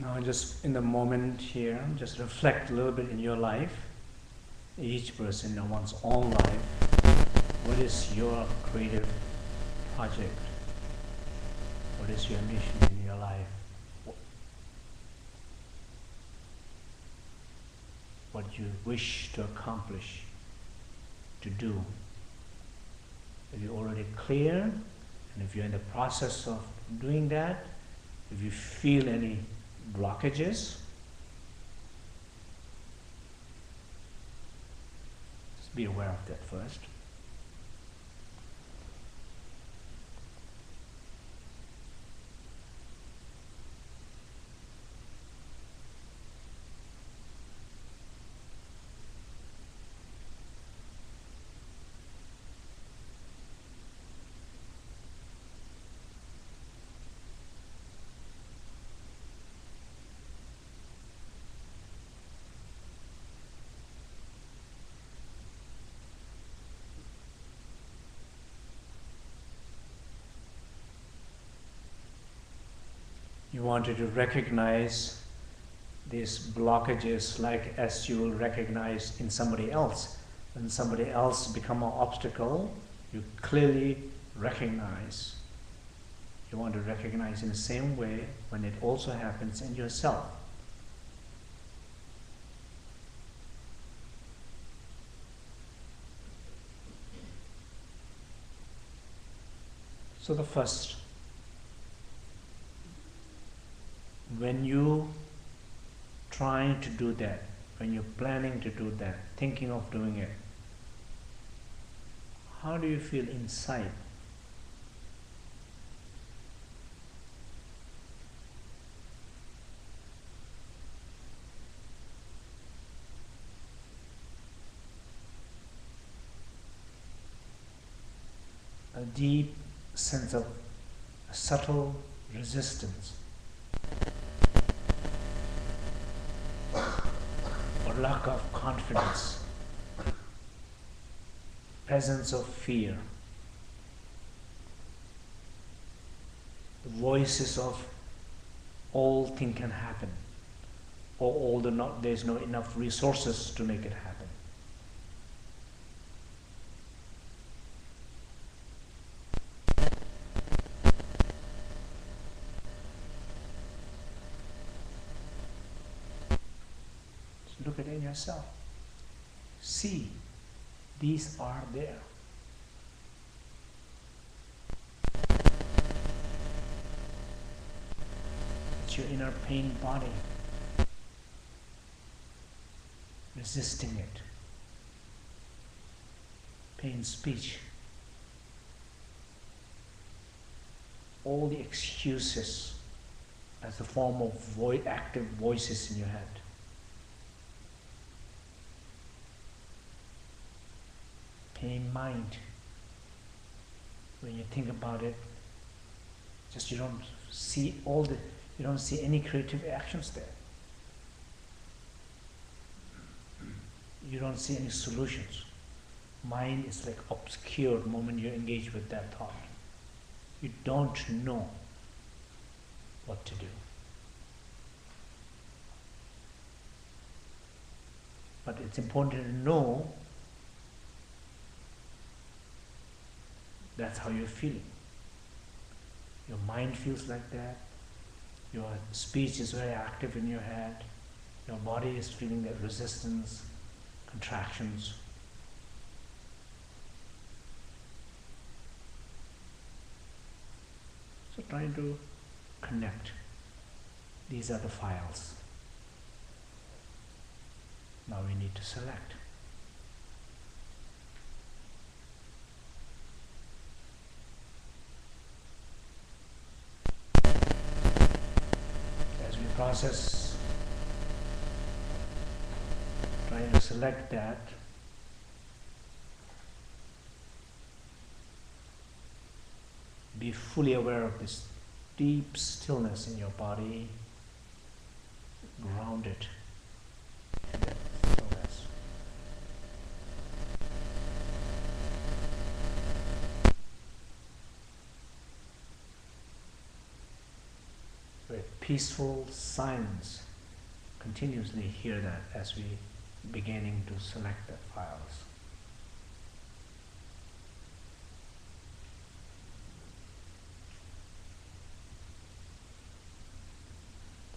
Now just in the moment here, just reflect a little bit in your life, each person in one's own life. What is your creative project? What is your mission in your life? What you wish to accomplish, to do. If you're already clear, and if you're in the process of doing that, if you feel any blockages, just be aware of that first. You wanted to recognize these blockages like as you will recognize in somebody else. When somebody else become an obstacle, you clearly recognize. You want to recognize in the same way when it also happens in yourself. So the first, when you trying to do that, when you're planning to do that, thinking of doing it, how do you feel inside? A deep sense of a subtle resistance or lack of confidence, presence of fear, the voices of all things can happen, or there's no enough resources to make it happen. Look at it in yourself. See, these are there. It's your inner pain body resisting it. Pain speech. All the excuses as a form of active voices in your head. Pain mind. When you think about it, just you don't see any creative actions there. You don't see any solutions. Mind is like obscured the moment you engage with that thought. You don't know what to do. But it's important to know that's how you're feeling. Your mind feels like that. Your speech is very active in your head. Your body is feeling that resistance, contractions. So trying to connect. These are the files. Now we need to select. Process, trying to select that, be fully aware of this deep stillness in your body, grounded in that stillness. Very peaceful silence. Continuously hear that as we beginning to select the files.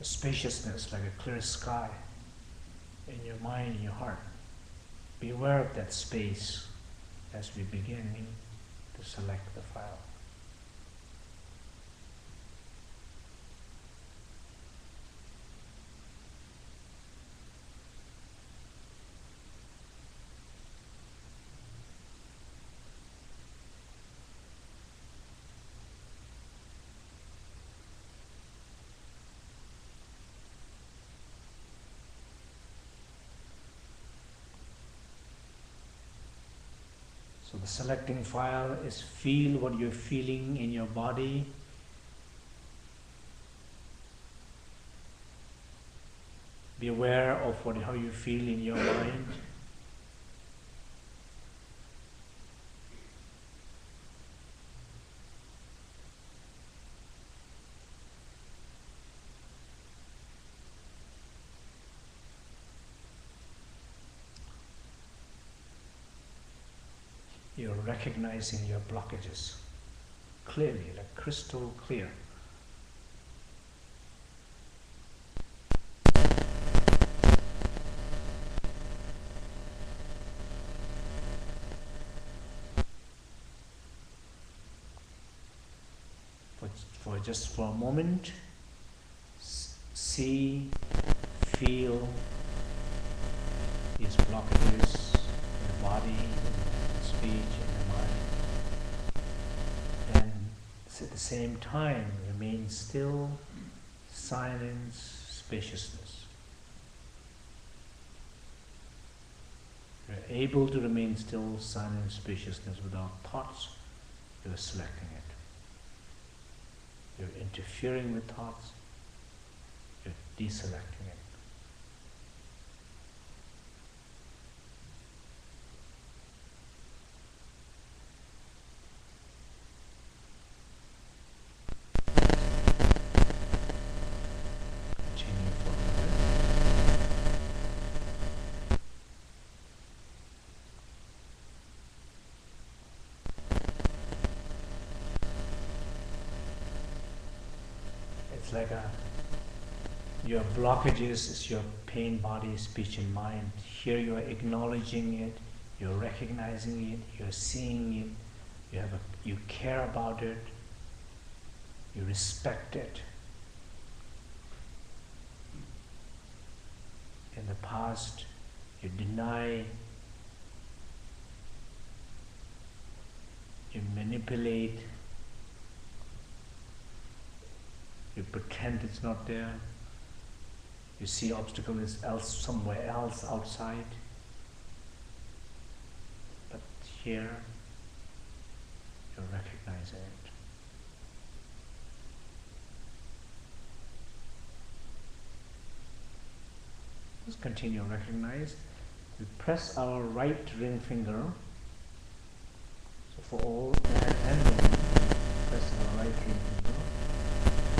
The spaciousness like a clear sky in your mind, in your heart. Be aware of that space as we begin to select the file. So the selecting file is feel what you're feeling in your body. Be aware of how you feel in your mind. You're recognizing your blockages clearly, like crystal clear. For a moment, see, feel these blockages in the body, in the speech, in the mind. And at the same time, remain still, silence, spaciousness. You're able to remain still, silent, spaciousness without thoughts. You're selecting it. You're interfering with thoughts. You're deselecting it. Continue for a minute. It's like your blockages is your pain, body, speech and mind. Here you are acknowledging it, you're recognizing it, you're seeing it, you care about it, you respect it. In the past, you deny, you manipulate, you pretend it's not there. You see obstacle is somewhere else outside. But here, you're recognizing it. Let's continue to recognize. We press our right ring finger. So for all man and woman, press our right ring finger.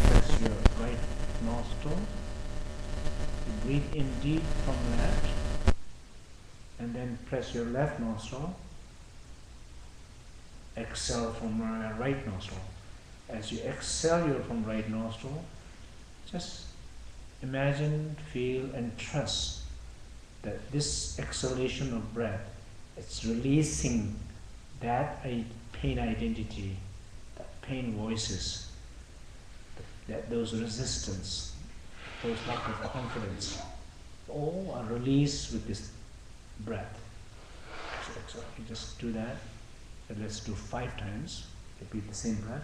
Press your right nostril. You breathe in deep from left, and then press your left nostril. Exhale from right nostril. As you exhale from right nostril, just imagine, feel, and trust that this exhalation of breath, it's releasing that pain identity, that pain voices, those resistance, those lack of confidence, all are released with this breath. So you just do that. And let's do 5 times. Repeat the same breath.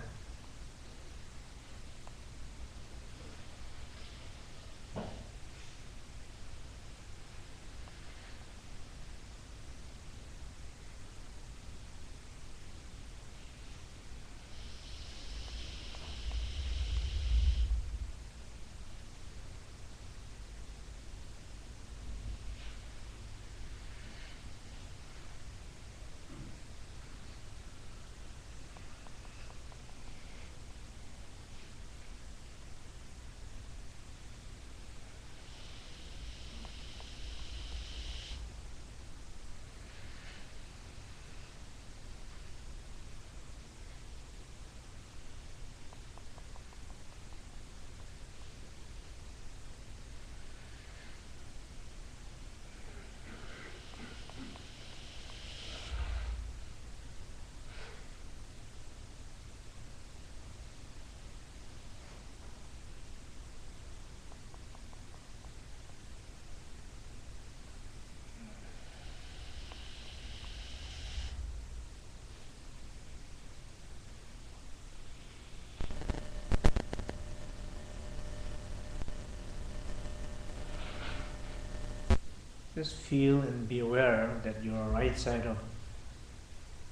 Just feel and be aware that your right side of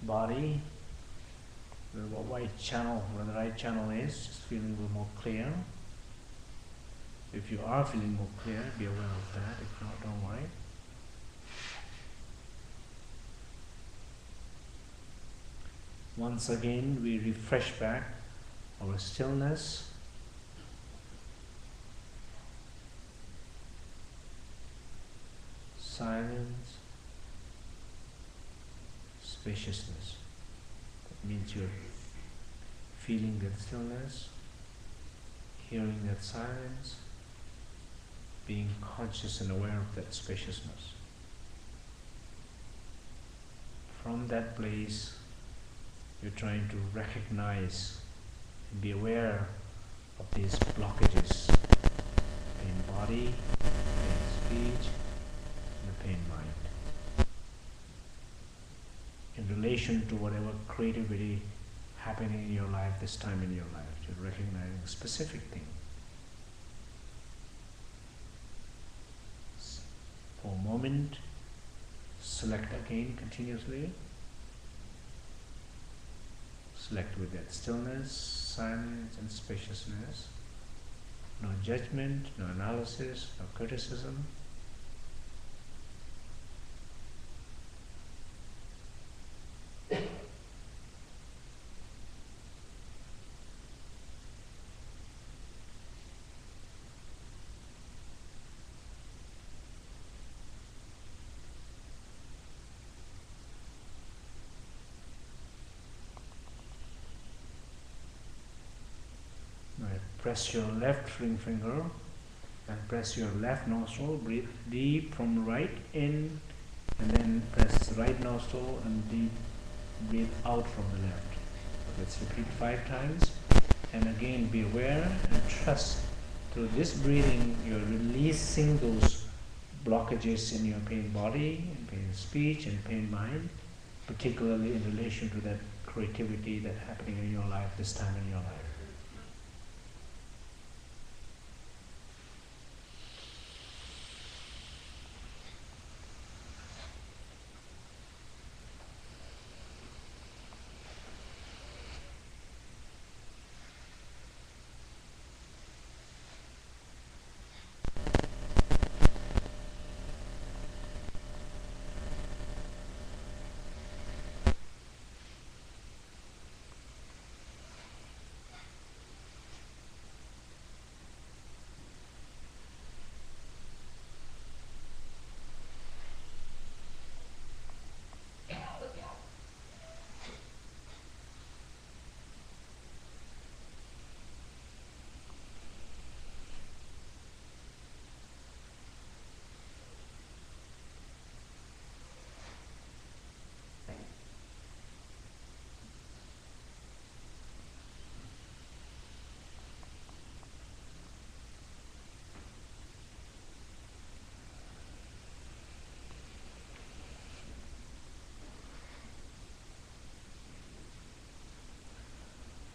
body, the right channel, where the right channel is, just feeling a little more clear. If you are feeling more clear, be aware of that. If not, don't worry. Once again, we refresh back our stillness. Silence, spaciousness. That means you're feeling that stillness, hearing that silence, being conscious and aware of that spaciousness. From that place, you're trying to recognize and be aware of these blockages, pain body, pain speech, and the pain mind. In relation to whatever creativity happening in your life, this time in your life, you're recognizing a specific thing. For a moment, select again continuously. Select with that stillness, silence, and spaciousness. No judgment, no analysis, no criticism. Press your left ring finger and press your left nostril. Breathe deep from right in, and then press the right nostril and deep breathe out from the left. Let's repeat 5 times. And again, be aware and trust through this breathing you're releasing those blockages in your pain body, and pain speech, and pain mind, particularly in relation to that creativity that's happening in your life this time in your life.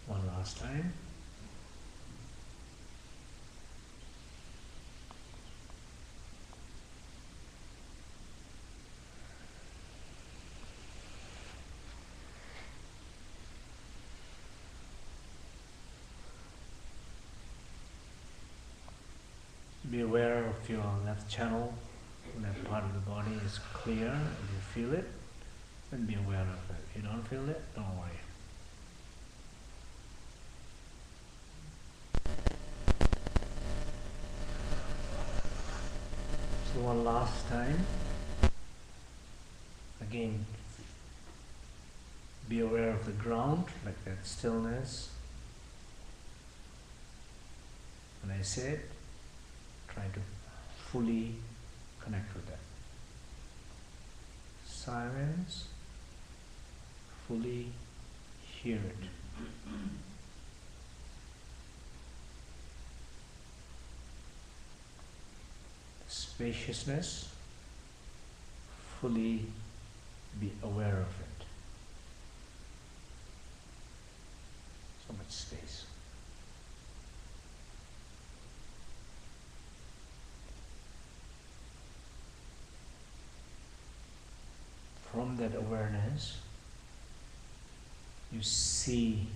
One last time. Be aware of your left channel, left part of the body is clear, and you feel it, and be aware of it. If you don't feel it, don't worry. So one last time. Again, be aware of the ground, like that stillness. When I said, try to fully connect with that. Silence, fully hear it. Spaciousness, fully be aware of it. So much space. from that awareness, you see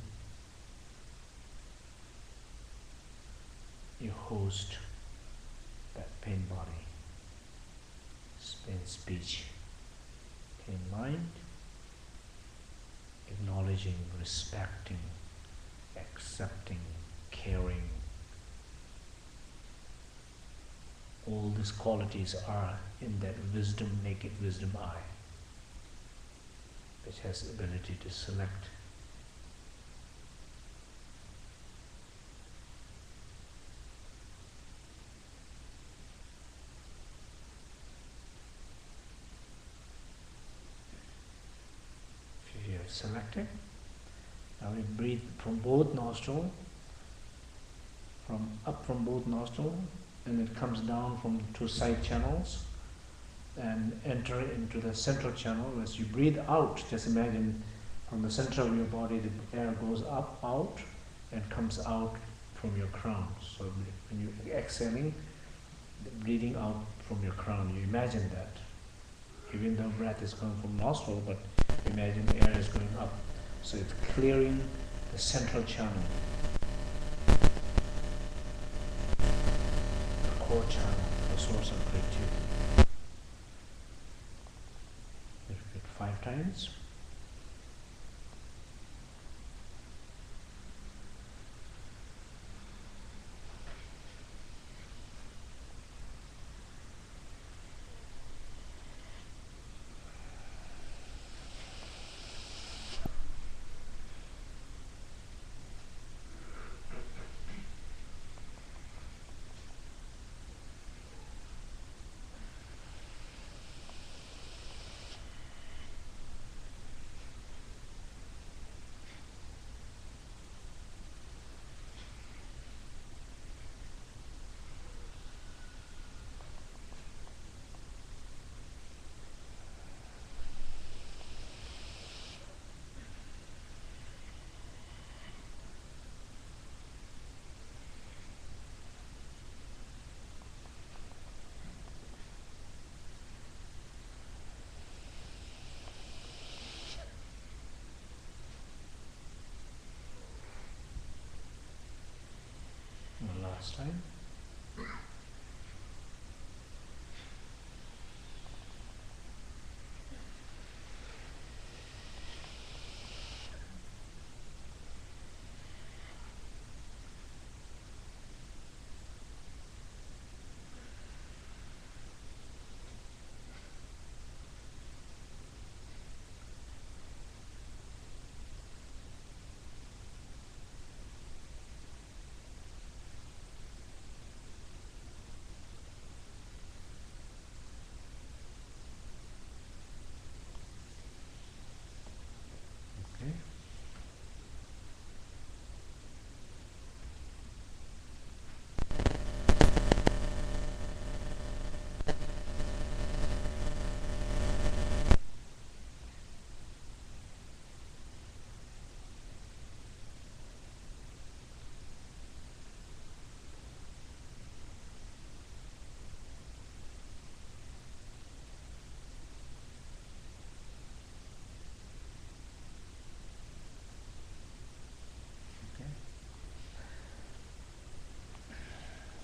your host, that pain body, pain speech, pain mind, acknowledging, respecting, accepting, caring. All these qualities are in that wisdom, naked wisdom eye, which has the ability to select. If you have selected, now we breathe from both nostrils, up from both nostrils, and it comes down from two side channels and enter into the central channel. As you breathe out, just imagine from the center of your body the air goes up, out, and comes out from your crown. So when you're exhaling, the breathing out from your crown, you imagine that. Even though breath is coming from nostril, but imagine the air is going up. So it's clearing the central channel. Core channel, the source of creativity. Repeat 5 times. Last time.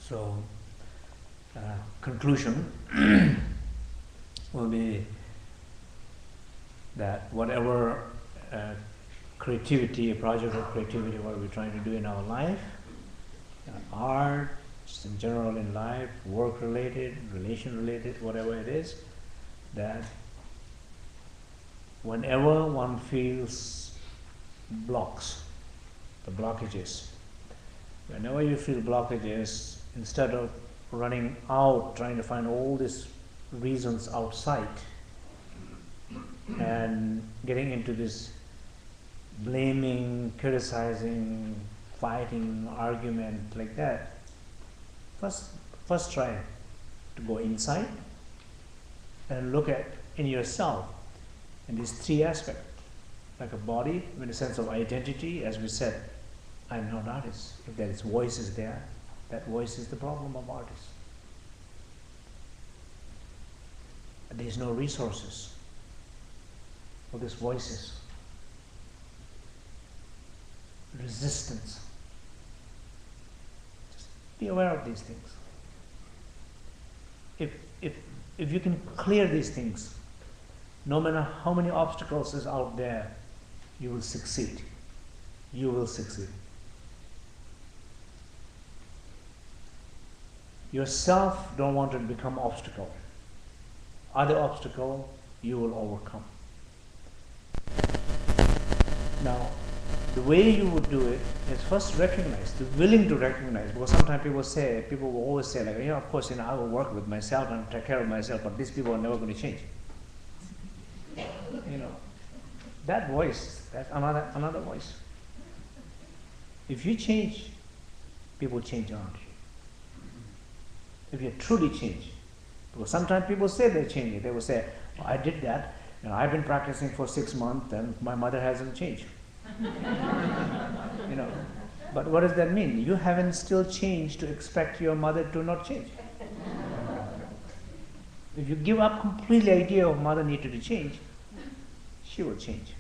So, conclusion will be that whatever creativity, project of creativity, what we're trying to do in our life, art, just in general in life, work related, relation related, whatever it is, that whenever one feels blocks, the blockages, whenever you feel blockages, instead of running out, trying to find all these reasons outside and getting into this blaming, criticizing, fighting, argument like that, first try to go inside and look at in yourself in these 3 aspects, like a body, in the sense of identity, as we said, I'm not an artist. If there is voice is there, that voice is the problem of artists. There is no resources. all these voices, resistance. Just be aware of these things. If you can clear these things, no matter how many obstacles is out there, you will succeed. You will succeed. Yourself don't want to become obstacle. Other obstacle you will overcome. Now, the way you would do it is first recognize, be willing to recognize, because sometimes people will always say, like, of course, I will work with myself and take care of myself, but these people are never going to change. That voice, that's another voice. If you change, people change around you. If you truly change, because sometimes people say they're changing. They will say, I did that, and I've been practicing for 6 months, and my mother hasn't changed. But what does that mean? You haven't still changed to expect your mother to not change. If you give up completely idea of mother needed to change, she will change.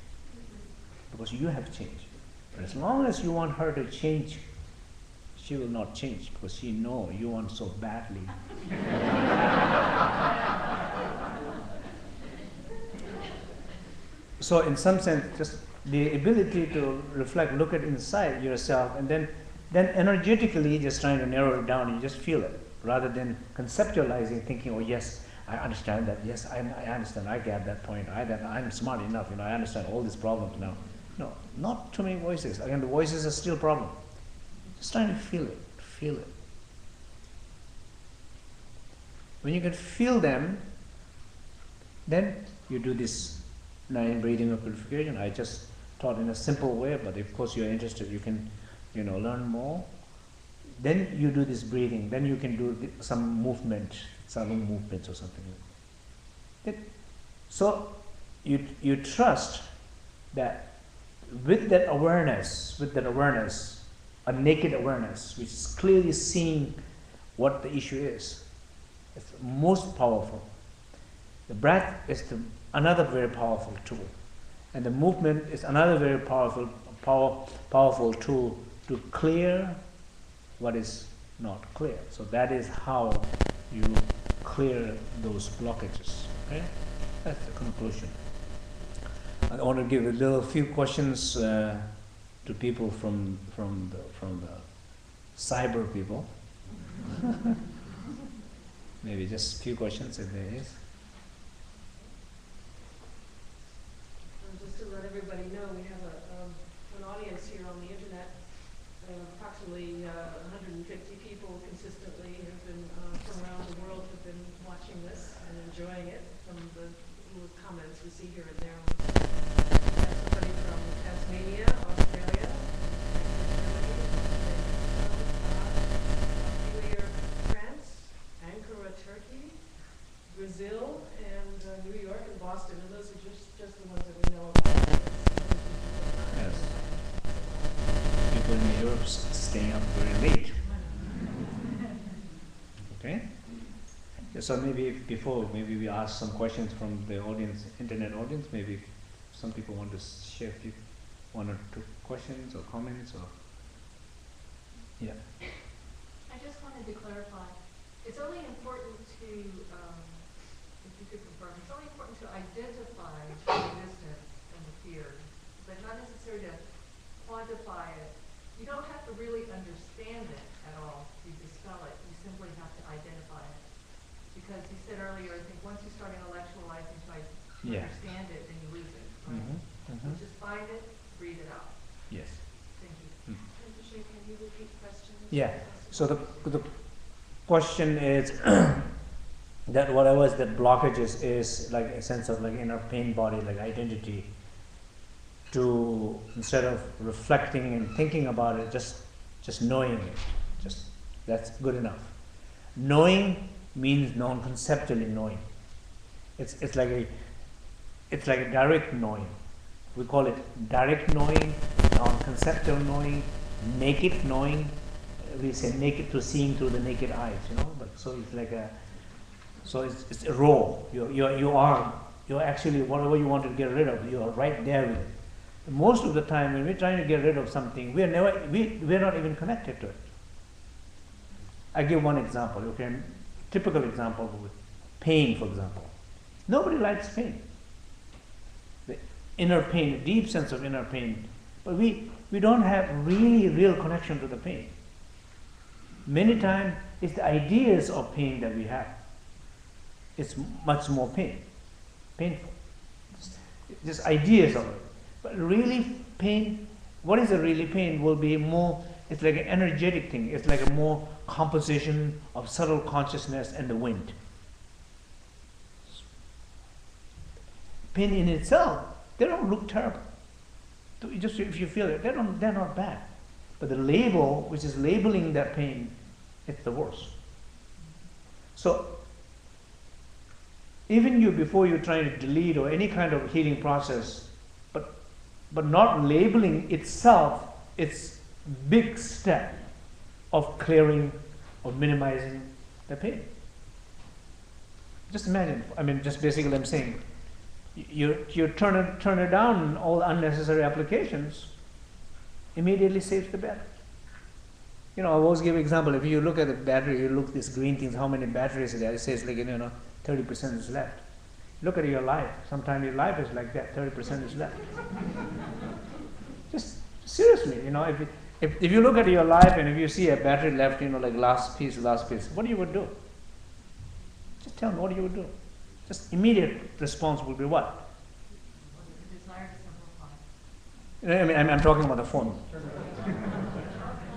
Because you have changed. But as long as you want her to change, she will not change, because she knows you want so badly. So in some sense, just the ability to reflect, look at inside yourself, and then energetically just trying to narrow it down, and you just feel it, rather than conceptualizing, thinking, oh yes, I understand that, yes, I understand, I get that point, I'm smart enough, I understand all these problems now. No, not too many voices. Again, the voices are still a problem. Just trying to feel it. When you can feel them, then you do this 9 breathing of purification. I just taught in a simple way, but of course you're interested, you can learn more. Then you do this breathing, then you can do some movement, salon movements or something like that. So you trust that with that awareness, a naked awareness, which is clearly seeing what the issue is, it's most powerful. The breath is another very powerful tool, and the movement is another very powerful tool to clear what is not clear. So that is how you clear those blockages. Okay, that's the conclusion. I want to give a few questions to people from the cyber people. Maybe just a few questions if there is. Just to let everybody know, we have an audience here on the internet. Approximately 150 people consistently have been from around the world have been watching this and enjoying it from the little comments we see here and there. We have somebody from Tasmania, Australia, Germany, France, Ankara, Turkey, Brazil, and New York and Boston, and those are just the ones that we know about. Yes. People in Europe staying up very late. Okay? So maybe before, we ask some questions from the audience, internet audience. Maybe some people want to share one or two questions or comments or. Yeah. I just wanted to clarify. It's only important to, if you could confirm, it's only important to identify the resistance and the fear, but not necessarily to quantify it. You don't have to really understand it at all to dispel it. You simply have to identify it. Because you said earlier, I think once you start intellectualizing to understand it, then you lose it. Right? So just find it, breathe it out. Yes. Thank you. Can you repeat the question? Yeah. So the question is that whatever is that blockages is like a sense of like inner pain body, like identity, to instead of reflecting and thinking about it, just knowing it. That's good enough. Knowing means non-conceptually knowing. It's like a direct knowing. We call it direct knowing, non-conceptual knowing, naked knowing. We say naked to seeing through the naked eyes, But so it's like it's raw. You are you're actually, whatever you want to get rid of, you're right there with it. Most of the time when we're trying to get rid of something, we're not even connected to it. I give one example, okay? Typical example with pain, for example. Nobody likes pain. The inner pain, a deep sense of inner pain. But we don't have really real connection to the pain. Many times it's the ideas of pain that we have. It's much more painful. Just ideas of it. But really pain, what is a really pain will be more, it's like an energetic thing. It's like a more composition of subtle consciousness and the wind. Pain in itself, they don't look terrible. Just if you feel it, they're not bad. But the label, which is labeling that pain, it's the worst. So, even before you're trying to delete or any kind of healing process, but not labeling itself, it's big step of clearing or minimizing the pain. Just imagine, just basically I'm saying, you turn it down, all unnecessary applications, immediately saves the battery. I always give an example. If you look at the battery, you look at these green things, how many batteries are there? It says 30% is left. Look at your life. Sometimes your life is like that, 30% is left. Just seriously, if you look at your life and if you see a battery left, like last piece, what you would do? Just tell me what you would do. Just immediate response would be what? The desire to simplify. I'm talking about the phone.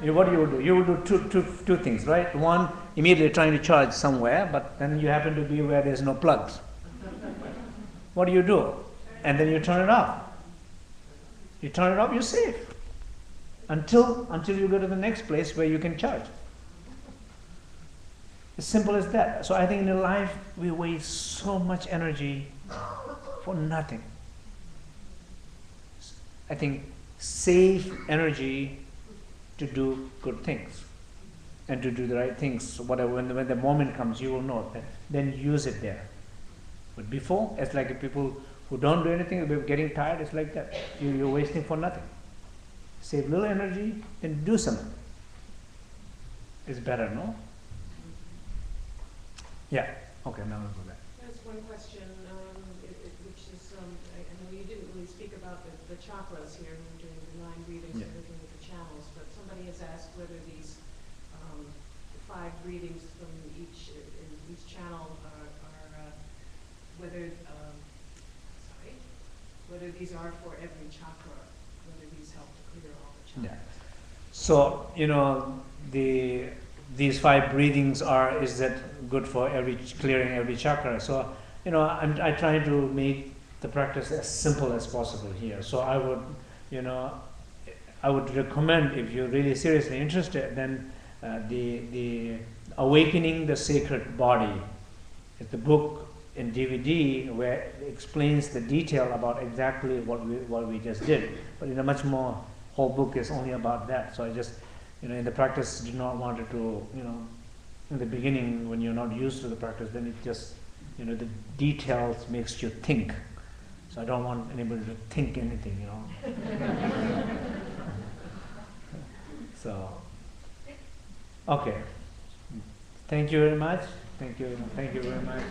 What you would do? You would do two things, right? One, immediately trying to charge somewhere, but then you happen to be where there's no plugs. What do? And then you turn it off. You turn it off, you're safe. Until you go to the next place where you can charge. As simple as that. So I think in life we waste so much energy for nothing. I think save energy to do good things and to do the right things. Whatever, when the moment comes, you will know that. Then use it there. But before, it's like people who don't do anything, they're getting tired. It's like that. You're wasting for nothing. Save little energy and do something. It's better, no? Yeah. Okay, now we'll go back. There's one question, which is, I know you didn't really speak about the chakras here when you're doing the 9 readings and looking at the channels, but somebody has asked whether these 5 readings from each channel are whether these are for every chakra, whether these help to clear all the chakras. Yeah. So, these 5 breathings is that good for clearing every chakra. So, I try to make the practice as simple as possible here. So I would recommend, if you're really seriously interested, then the Awakening the Sacred Body is the book in DVD where it explains the detail about exactly what we just did. But in a much more, whole book is only about that. So I just, in the practice, do not want it to, in the beginning when you're not used to the practice, then it just, the details makes you think. So I don't want anybody to think anything, So, okay. Thank you very much. Thank you very much.